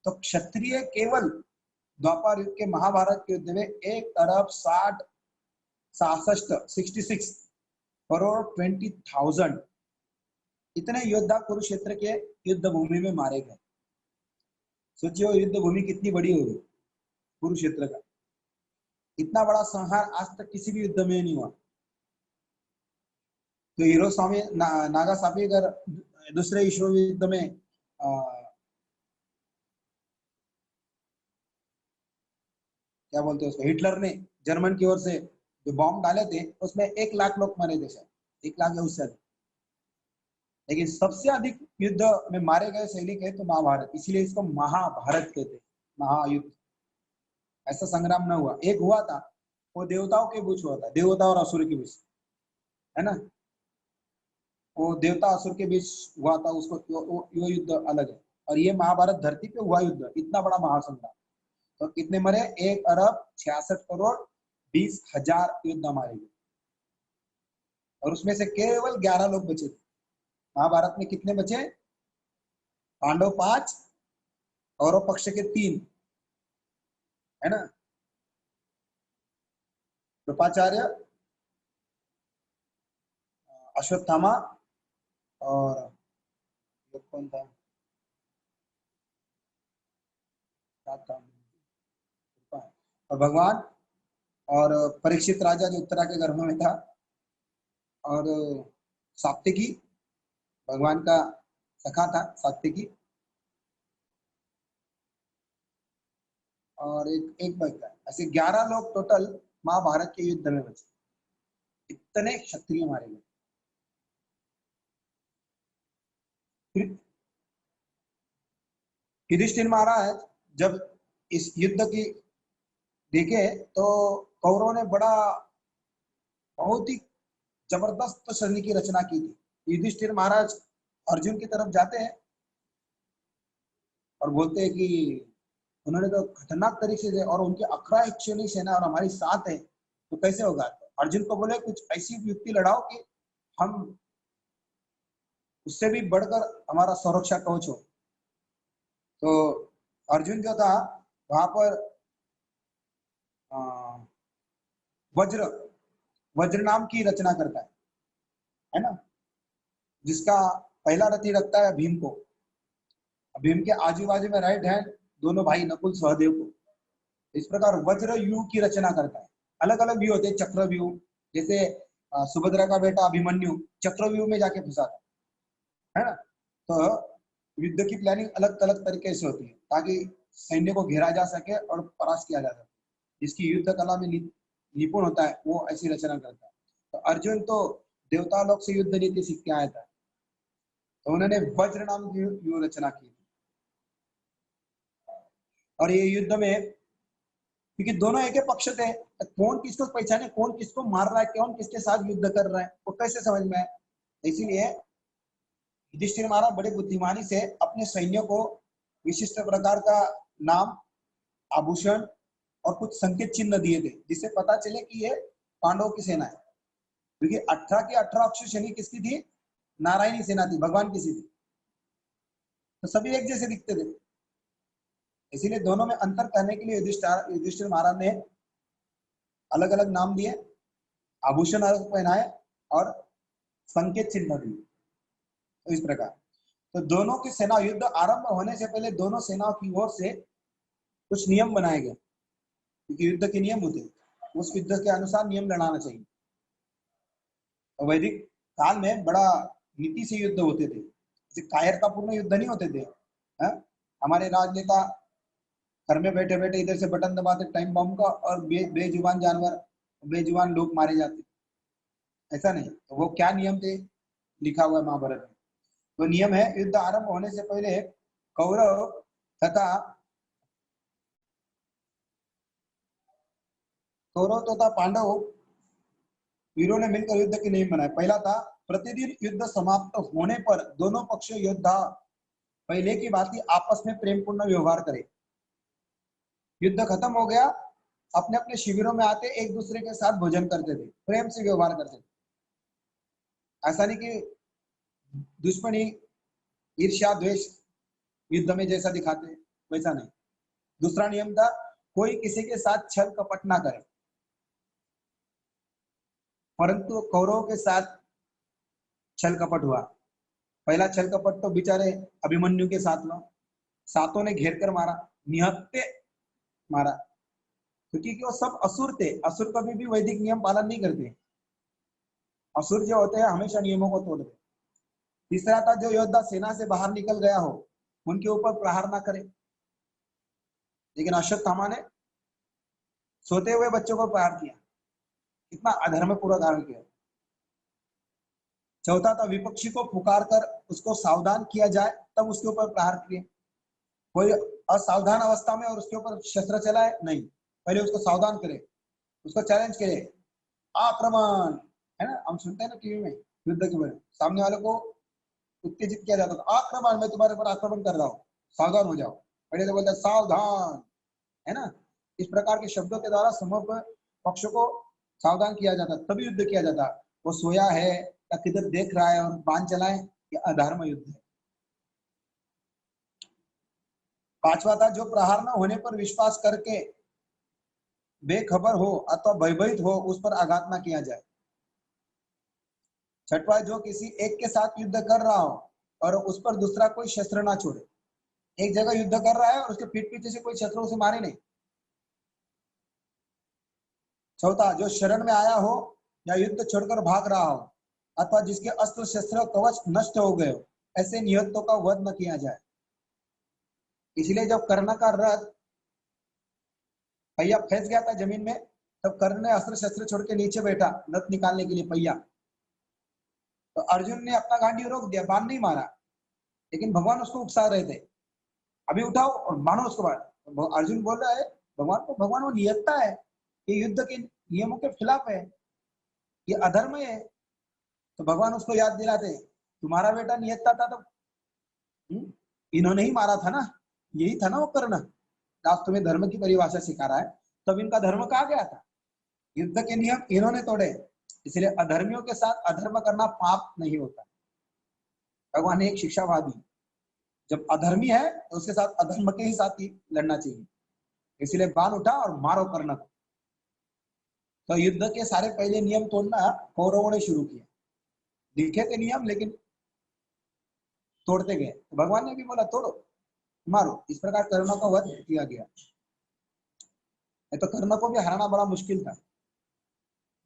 तो क्षत्रिय केवल द्वापर युग के महाभारत के युद्ध में 1,66 करोड़ 20,000 इतने योद्धा कुरुक्षेत्र के युद्ध भूमि में मारे गए। सोचिए युद्ध भूमि कितनी बड़ी होगी कुरुक्षेत्र का, इतना बड़ा संहार आज तक किसी भी युद्ध में नहीं हुआ। तो हिरोशिमा नागासाकी अगर दूसरे विश्व युद्ध में क्या बोलते हैं उसको, हिटलर ने जर्मन की ओर से जो बॉम्ब डाले थे उसमें 1 लाख लोग मरे थे, शायद 1 लाख या उससे अधिक। लेकिन सबसे अधिक युद्ध में मारे गए सैनिक है तो महाभारत, इसीलिए इसको महाभारत कहते हैं, महायुद्ध। ऐसा संग्राम न हुआ, एक हुआ था वो देवताओं के बीच हुआ था, देवता और असुर के बीच, है ना, वो देवता असुर के बीच हुआ था, उसको वो युद्ध अलग है। और ये महाभारत धरती पे हुआ युद्ध, इतना बड़ा महासंग्राम। तो कितने मरे, 1,66,20,00,000 योद्धा मारे गए, और उसमें से केवल 11 लोग बचे थे। महाभारत में कितने बचे, पांडव 5, कौरव पक्ष के 3, है ना, कृपाचार्य, अश्वत्थामा, और कौन था, और भगवान, और परीक्षित राजा जो उत्तरा के गर्भ में था, और सात्विकी, भगवान का सखा था सात्विकी, और एक बचा। ऐसे 11 लोग टोटल महाभारत के युद्ध में बचे, इतने क्षत्रिय मारे गए। युधिष्ठिर महाराज जब इस युद्ध की देखे तो कौरवों ने बहुत ही जबरदस्त सैन्य की रचना की थी। युधिष्ठिर महाराज अर्जुन की तरफ जाते हैं और बोलते हैं कि उन्होंने तो खतरनाक तरीके से, और उनकी 18 अक्षौहिणी सेना और हमारी 7 है, तो कैसे होगा। अर्जुन को बोले कुछ ऐसी युक्ति लड़ाओ कि हम उससे भी बढ़कर हमारा सुरक्षा कवच हो। तो अर्जुन जो था वहां पर वज्र नाम की रचना करता है ना, जिसका पहला रथी रखता है भीम को। भीम के आजू बाजू में राइट हैंड दोनों भाई नकुल सहदेव को। इस प्रकार वज्र व्यूह की रचना करता है। अलग अलग व्यू होते हैं, चक्र व्यू, जैसे सुभद्रा का बेटा अभिमन्यु चक्रव्यूह में जाके फंसा था, है ना। तो युद्ध की प्लानिंग अलग अलग तरीके से होती है ताकि सैन्य को घेरा जा सके और परास्त किया जा सके। जिसकी युद्ध कला में निपुण होता है वो ऐसी रचना करता है। तो अर्जुन तो देवता लोक से युद्ध नीति सीख के आया था, तो उन्होंने वज्र नाम की व्यूह रचना की। और ये युद्ध में क्योंकि दोनों एक ही पक्ष थे, तो कौन किसको पहचाने, कौन किसको मार रहा है, कौन किसके साथ युद्ध कर रहा है, वो कैसे समझ में आए। इसीलिए युधिष्ठिर महाराज बड़े बुद्धिमानी से अपने सैन्य को विशिष्ट प्रकार का नाम, आभूषण और कुछ संकेत चिन्ह दिए थे, जिससे पता चले कि ये पांडवों की सेना है। क्योंकि 18 की 18 अक्षौहिणी किसकी थी? नारायणी सेना थी, भगवान की थी। तो सभी एक जैसे दिखते थे। इसीलिए दोनों में अंतर करने के लिए युधिष्ठिर महाराज ने अलग अलग नाम दिए, आभूषण अलग पहनाए और संकेत चिन्ह दिए। तो इस प्रकार तो दोनों की सेना युद्ध आरंभ होने से पहले दोनों सेनाओं की ओर से कुछ नियम बनाए गए, क्योंकि युद्ध के नियम होते हैं, उस युद्ध के अनुसार नियम लड़ाना चाहिए। तो वैदिक काल में बड़ा नीति से युद्ध होते थे, जैसे कायरतापूर्ण युद्ध नहीं होते थे। हमारे राजनेता घर में बैठे बैठे इधर से बटन दबाते टाइम बम का और बेजुबान जानवर, बेजुबान लोग मारे जाते, ऐसा नहीं। तो वो क्या नियम थे लिखा हुआ है महाभारत में। तो नियम है, युद्ध आरंभ होने से पहले कौरव तथा पांडव वीरों ने मिलकर युद्ध के नियम बनाए। पहला था, प्रतिदिन युद्ध समाप्त होने पर दोनों पक्ष योद्धा पहले की बात ही आपस में प्रेमपूर्ण व्यवहार करे। युद्ध खत्म हो गया, अपने अपने शिविरों में आते एक दूसरे के साथ भोजन करते थे, प्रेम से व्यवहार करते थे। ऐसा नहीं कि दुश्मनी, ईर्ष्या, द्वेष युद्ध में जैसा दिखाते वैसा नहीं। दूसरा नियम था, कोई किसी के साथ छल कपट ना करे। परंतु कौरवों के साथ छल कपट हुआ। पहला छल कपट तो बेचारे अभिमन्यु के साथ हुआ, सातों ने घेर कर मारा, निहत्ते मारा, क्योंकि वो सब असुर थे। असुर कभी भी वैदिक नियम पालन नहीं करते। असुर जो होते हैं हमेशा नियमों को तोड़ते। तीसरा था, जो योद्धा सेना से बाहर निकल गया हो उनके ऊपर प्रहार ना करे। लेकिन अश्वत्थामा ने सोते हुए बच्चों को प्रहार किया, इतना अधर्म पूरा धारण किया। चौथा था, विपक्षी को पुकार कर उसको सावधान किया जाए तब उसके ऊपर प्रहार किए। कोई असावधान अवस्था में और उसके ऊपर शस्त्र चलाए नहीं, पहले उसको सावधान करे, उसको चैलेंज करे, आक्रमण, है ना। हम सुनते हैं ना टीवी में युद्ध के बारे में, सामने वाले को उत्तेजित किया जाता था, आक्रमण, मैं तुम्हारे ऊपर आक्रमण कर रहा हूँ, सावधान हो जाओ। पहले तो बोलता सावधान, है ना। इस प्रकार के शब्दों के द्वारा समग्र पक्ष को सावधान किया जाता, तभी युद्ध किया जाता। वो सोया है या किधर देख रहा है और बाण चलाए, ये अधर्म युद्ध है। पांचवा था, जो प्रहार न होने पर विश्वास करके बेखबर हो अथवा भयभीत हो उस पर आघात न किया जाए। छठवा, जो किसी एक के साथ युद्ध कर रहा हो और उस पर दूसरा कोई शस्त्र ना छोड़े। एक जगह युद्ध कर रहा है और उसके पीठ पीछे से कोई शत्रु उसे मारे नहीं। चौथा, जो शरण में आया हो या युद्ध छोड़कर भाग रहा हो अथवा जिसके अस्त्र शस्त्र कवच नष्ट हो गए हो, ऐसे निहत्तों का वध न किया जाए। इसलिए जब कर्ण का रथ पहिया फंस गया था जमीन में, तब कर्ण ने अस्त्र शस्त्र छोड़ के नीचे बैठा रथ निकालने के लिए पहिया। तो अर्जुन ने अपना गांडी रोक दिया, बाण नहीं मारा, लेकिन भगवान उसको उकसा रहे थे, अभी उठाओ और मानो उसको बाण। तो अर्जुन बोल रहा है भगवान को, भगवान वो नियत्ता है, ये युद्ध के नियमों के खिलाफ है, ये अधर्म है। तो भगवान उसको याद दिलाते, तुम्हारा बेटा नियत्ता था तो इन्होंने ही मारा था ना, यही था ना वो कर्ण। आज तुम्हें धर्म की परिभाषा सिखा रहा है, तब इनका धर्म कहाँ गया था? युद्ध के नियम इन्होंने तोड़े, इसलिए अधर्मियों के साथ अधर्म करना पाप नहीं होता। भगवान ने एक शिक्षावाद दी, जब अधर्मी है तो उसके साथ अधर्म के ही साथ ही लड़ना चाहिए। इसलिए बाण उठा और मारो कर्ण को। तो युद्ध के सारे पहले नियम तोड़ना कौरवों ने शुरू किया। दिखे थे नियम लेकिन तोड़ते गए, तो भगवान ने भी बोला तोड़ो, मारो। इस प्रकार कर्ण का वध किया गया। तो कर्ण को भी हराना बड़ा मुश्किल था।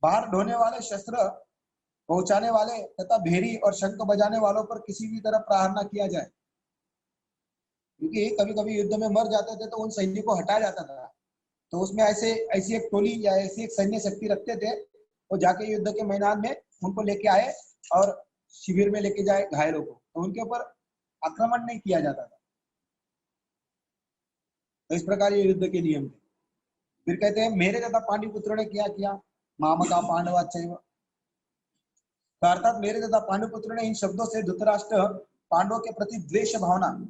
बाहर ढोने वाले शस्त्र पहुंचाने वाले तथा भेरी और शंख बजाने वालों पर किसी भी तरह प्रहार न किया जाए, क्योंकि कभी कभी युद्ध में मर जाते थे तो उन सैनिकों को हटाया जाता था। तो उसमें ऐसी एक टोली या ऐसी एक सैन्य शक्ति रखते थे, वो जाके युद्ध के मैदान में उनको लेके आए और शिविर में लेके जाए घायलों को, तो उनके ऊपर आक्रमण नहीं किया जाता था। तो इस प्रकार ये युद्ध के नियम थे। फिर कहते हैं मेरे तथा पांडुपुत्रों ने क्या किया, मामका पांडवाचैव, अर्थात मेरे तथा पांडुपुत्रों ने इन शब्दों से धृतराष्ट्र पांडवों के प्रति द्वेष भावना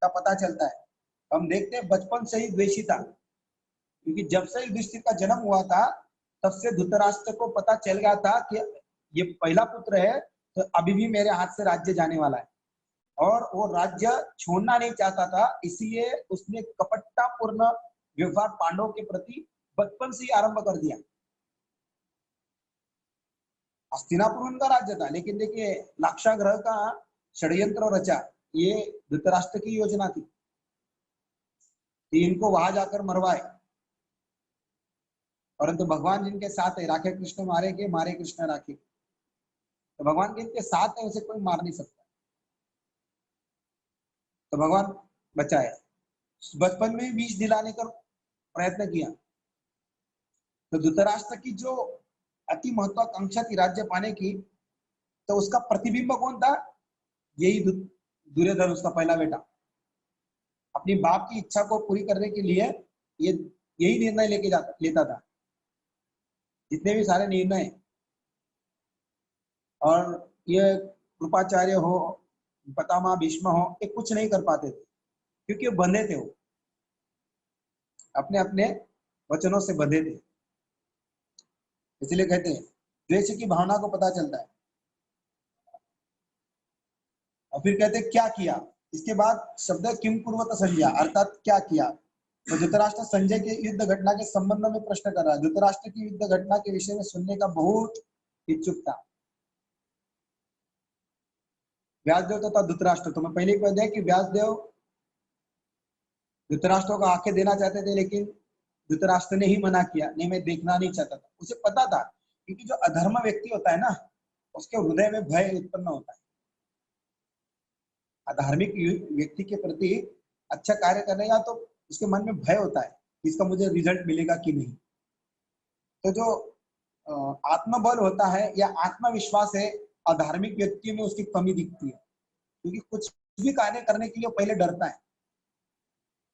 का पता चलता है। हम देखते हैं बचपन से ही द्वेषी था, क्योंकि जब से युधिष्ठिर का जन्म हुआ था तब से धृतराष्ट्र को पता चल गया था कि ये पहला पुत्र है तो अभी भी मेरे हाथ से राज्य जाने वाला है, और वो राज्य छोड़ना नहीं चाहता था। इसलिए उसने कपटतापूर्ण व्यवहार पांडवों के प्रति बचपन से ही आरंभ कर दिया। हस्तिनापुर उनका राज्य था, लेकिन देखिए लाक्षागृह का षड्यंत्र रचा, ये धृतराष्ट्र की योजना थी कि इनको वहां जाकर मरवाए, परंतु भगवान जिनके साथ है, राखे कृष्ण मारे के मारे कृष्ण राखे, तो भगवान जिनके साथ है उसे कोई मार नहीं सकता, तो भगवान बचाए। बचपन में विष दिलाने का प्रयत्न किया, तो धृतराष्ट्र की जो अति महत्वाकांक्षा थी राज्य पाने की, तो उसका प्रतिबिंब कौन था, यही दुर्योधन, उसका पहला बेटा। अपनी बाप की इच्छा को पूरी करने के लिए ये यही निर्णय लेता था। जितने भी सारे निर्णय, और ये कृपाचार्य हो, पितामह भीष्म हो, ये कुछ नहीं कर पाते थे, क्योंकि वो बंधे थे, वो अपने अपने वचनों से बंधे थे। इसलिए कहते हैं द्वेष की भावना को पता चलता है। और फिर कहते हैं क्या किया, इसके बाद शब्द है किम कुर्वत संज्ञा, अर्थात क्या किया। तो धृतराष्ट्र संजय के युद्ध घटना के संबंध में प्रश्न कर रहा है। धृतराष्ट्र की युद्ध घटना के विषय में सुनने का बहुत इच्छुक था व्यासदेव तथा धृतराष्ट्र। तो मैं पहले ही कह दिया कि व्यासदेव धृतराष्ट्र को आंखें देना चाहते थे, लेकिन धृतराष्ट्र ने ही मना किया, नहीं मैं देखना नहीं चाहता था। उसे पता था, क्योंकि जो अधर्म व्यक्ति होता है ना, उसके हृदय में भय उत्पन्न होता है। अधार्मिक व्यक्ति के प्रति अच्छा कार्य करने का तो उसके मन में भय होता है, इसका मुझे रिजल्ट मिलेगा कि नहीं। तो जो आत्मबल होता है या आत्मविश्वास है, अधार्मिक व्यक्तियों में उसकी कमी दिखती है, क्योंकि कुछ भी कार्य करने के लिए पहले डरता है।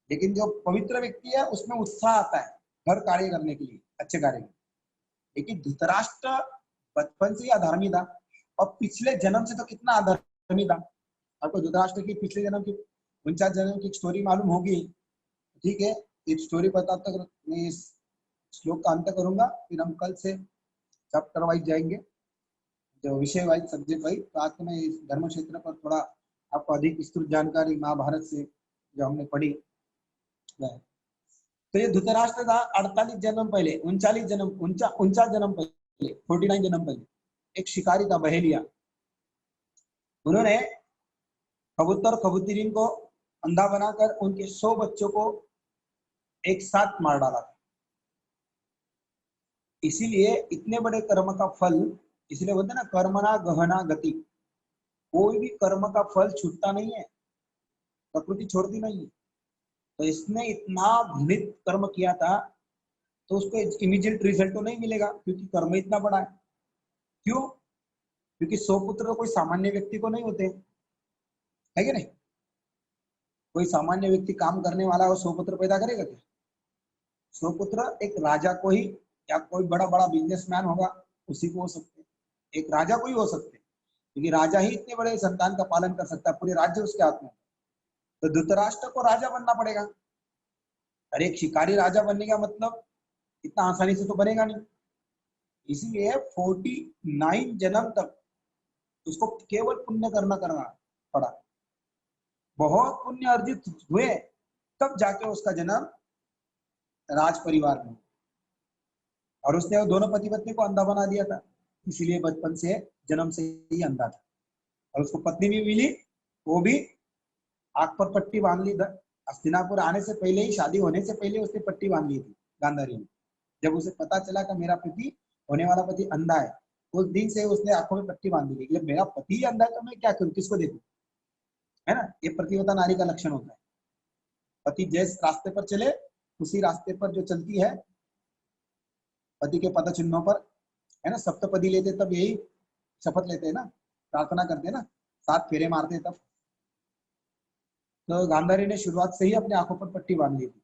लेकिन जो पवित्र व्यक्ति है उसमें उत्साह आता है हर कार्य करने के लिए, अच्छे कार्य। लेकिन धृतराष्ट्र बचपन से ही अधर्मी था, और पिछले जन्म से तो कितना अधर्मी था। आपको धृतराष्ट्र की पिछले जन्म की 49 जन्म की स्टोरी मालूम होगी, ठीक है। एक स्टोरी बताता तक मैं इस श्लोक का अंत करूंगा, फिर हम कल से चैप्टर वाइज जाएंगे, जो विषय वाइज सब्जेक्ट वाइज। तो आज मैं इस धर्म क्षेत्र पर थोड़ा आपको अधिक विस्तृत जानकारी महाभारत से जो हमने पढ़ी। तो ये धृतराष्ट्र था 48 जन्म पहले, 39 जन्म 49 जन्म पहले, 49 जन्म पहले एक शिकारी था, बहेलिया। उन्होंने कबूतर कबूतरीन को अंधा बनाकर उनके 100 बच्चों को एक साथ मार डाला था। इसीलिए इतने बड़े कर्म का फल, इसलिए बोलते ना कर्मणा गहना गति, कोई भी कर्म का फल छूटता नहीं है, प्रकृति छोड़ती नहीं है। तो इसने इतना घृणित कर्म किया था, तो उसको इमीडिएट रिजल्ट तो नहीं मिलेगा, क्योंकि कर्म इतना बड़ा है। क्यों? क्योंकि 100 पुत्र तो कोई सामान्य व्यक्ति को नहीं होते, है कि नहीं। कोई सामान्य व्यक्ति काम करने वाला वो 100 पुत्र पैदा करेगा क्या? 100 पुत्र एक राजा को ही, या कोई बड़ा बड़ा बिजनेसमैन होगा उसी को हो सकते हैं, एक राजा को ही हो सकते हैं, क्योंकि राजा ही इतने बड़े संतान का पालन कर सकता है, पूरे राज्य उसके हाथ में। तो धृतराष्ट्र को राजा बनना पड़ेगा। अरे एक शिकारी राजा बनने का मतलब इतना आसानी से तो बनेगा नहीं। इसीलिए 49 जन्म तक उसको केवल पुण्य करना पड़ा। बहुत पुण्य अर्जित हुए तब जाके उसका जन्म राज परिवार में, और उसने वो दोनों पति पत्नी को अंधा बना दिया था। इसीलिए बचपन से जन्म से ही अंधा था। और उसको पत्नी भी मिली, वो भी आंख पर पट्टी बांध ली। हस्तिनापुर आने से पहले ही, शादी होने से पहले उसने पट्टी बांध ली थी गांधारी ने। जब उसे पता चला कि मेरा पति, होने वाला पति अंधा है, उस दिन से उसने आंखों में पट्टी बांध दी, जब मेरा पति ही अंधा है तो मैं क्या करूं, किसको देखूं, है ना। ये प्रतिव्रता नारी का लक्षण होता है। पति जिस रास्ते पर चले उसी रास्ते पर जो चलती है, पति के पद चिन्हों पर, है ना। सप्तपदी लेते तब यही शपथ लेते हैं ना, प्रार्थना करते हैं ना, 7 फेरे मारते हैं तब। तो गांधारी ने शुरुआत से ही अपने आंखों पर पट्टी बांध ली थी।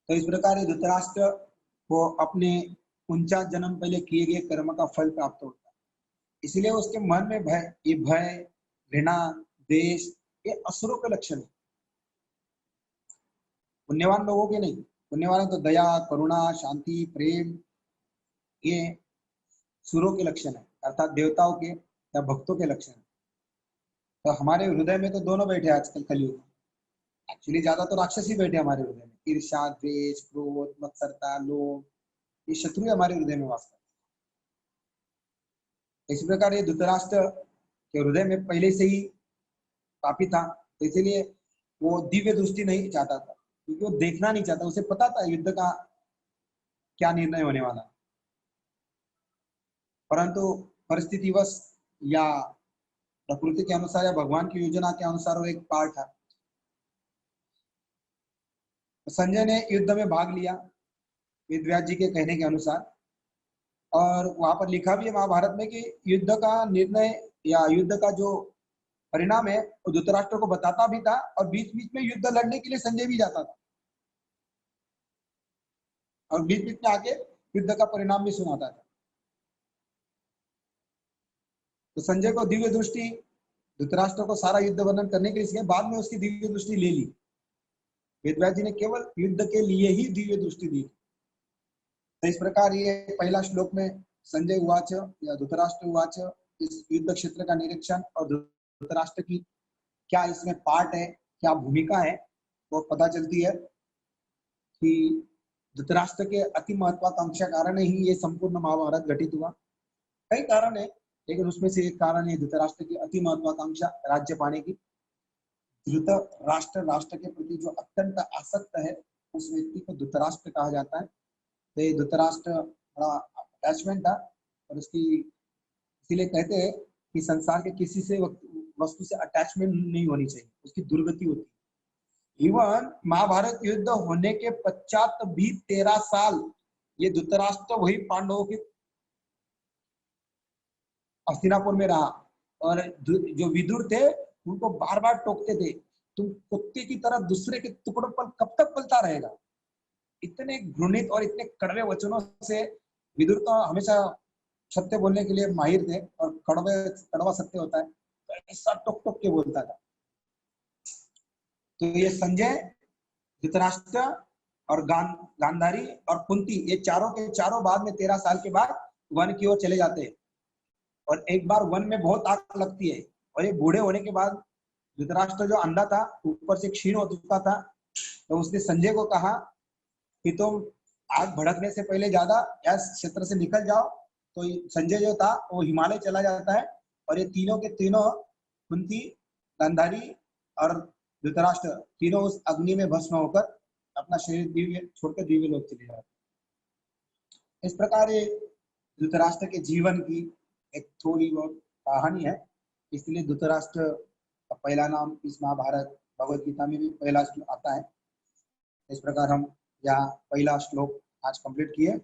तो इस प्रकार धृतराष्ट्र को अपने 49 जन्म पहले किए गए कर्म का फल प्राप्त होता है, इसलिए उसके मन में भय, ये भय, घृणा, द्वेष, ये असुरों के लक्षण है, पुण्यवान लोगों के नहीं। पुण्यवान तो दया, करुणा, शांति, प्रेम, ये सुरों के लक्षण है, अर्थात देवताओं के या भक्तों के लक्षण है। तो हमारे हृदय में तो दोनों बैठे आजकल कलयुग में। एक्चुअली ज्यादा तो राक्षस ही बैठे हमारे हृदय में, ईर्ष्या, द्वेष, क्रोध, मत्सरता, लोभ, ये शत्रु हमारे हृदय में वास करते हैं। इस प्रकार ये धृतराष्ट्र के हृदय में पहले से ही पापी था, तो इसलिए वो दिव्य दृष्टि नहीं चाहता था, क्योंकि वो देखना नहीं चाहता, उसे पता था युद्ध का क्या निर्णय होने वाला है। परंतु परिस्थितिवश या प्रकृति के अनुसार या भगवान की योजना के अनुसार वो एक पार्ट था। तो संजय ने युद्ध में भाग लिया वेदव्यास जी के कहने के अनुसार, और वहां पर लिखा भी है महाभारत में कि युद्ध का निर्णय या युद्ध का जो परिणाम है वो धृतराष्ट्र को बताता भी था, और बीच बीच में युद्ध लड़ने के लिए संजय भी जाता था, और बीच बीच में आके युद्ध का परिणाम भी सुनाता था। तो संजय को दिव्य दृष्टि, धृतराष्ट्र को सारा युद्ध वर्णन करने के लिए, बाद में उसकी दिव्य दृष्टि ले ली। वेदव्यास जी ने केवल युद्ध के लिए ही दिव्य दृष्टि दी। तो इस प्रकार ये पहला श्लोक में संजय उवाच या धृतराष्ट्र उवाच, इस युद्ध क्षेत्र का निरीक्षण और धृतराष्ट्र की क्या इसमें पार्ट है, क्या भूमिका है, वो पता चलती है कि धृतराष्ट्र के अति महत्वाकांक्षा कारण ही ये संपूर्ण महाभारत घटित हुआ। कई कारण है, लेकिन उसमें से एक कारण है धृतराष्ट्र की अति महत्वाकांक्षा राज्य पाने की। धृतराष्ट्र राष्ट्र के प्रति जो अत्यंत आसक्त है, उस व्यक्ति को धृतराष्ट्र कहा जाता है। तो ये धृतराष्ट्र बड़ा अटैचमेंट था, और उसकी इसीलिए कहते हैं कि संसार के किसी से वस्तु से अटैचमेंट नहीं होनी चाहिए, उसकी दुर्गति होती है। इवन महाभारत युद्ध होने के पश्चात भी 13 साल ये धृतराष्ट्र वही पांडवों के हस्तिनापुर में रहा, और जो विदुर थे उनको बार बार टोकते थे, तुम कुत्ते की तरह दूसरे के टुकड़ों पर कब तक पलता रहेगा। इतने घृणित और इतने कड़वे वचनों से विदुर तो हमेशा सत्य बोलने के लिए माहिर थे, और कड़वा सत्य होता है, तो ऐसा टोक टोक के बोलता था। तो ये संजय, धृतराष्ट्र और गांधारी और कुंती, ये चारों के चारों बाद में 13 साल के बाद वन की ओर चले जाते हैं, और एक बार वन में बहुत आग लगती है, और ये बूढ़े होने के बाद धृतराष्ट्र जो अंधा था, ऊपर से क्षीण हो चुका था, तो उसने संजय को कहा कि तुम आग भड़कने से पहले ज्यादा इस क्षेत्र से निकल जाओ। तो संजय जो था वो हिमालय चला जाता है, और ये तीनों के तीनों, कुंती, गांधारी और धृतराष्ट्र, तीनों उस अग्नि में भस्म होकर अपना शरीर दिव्य छोड़कर दिव्य लोक चले जाते। इस प्रकार ये धृतराष्ट्र के जीवन की एक थोड़ी बहुत कहानी है, इसलिए धृतराष्ट्र का पहला नाम इस महाभारत भगवत गीता में भी पहला आता है। इस प्रकार हम यहाँ पहला श्लोक आज कंप्लीट किए।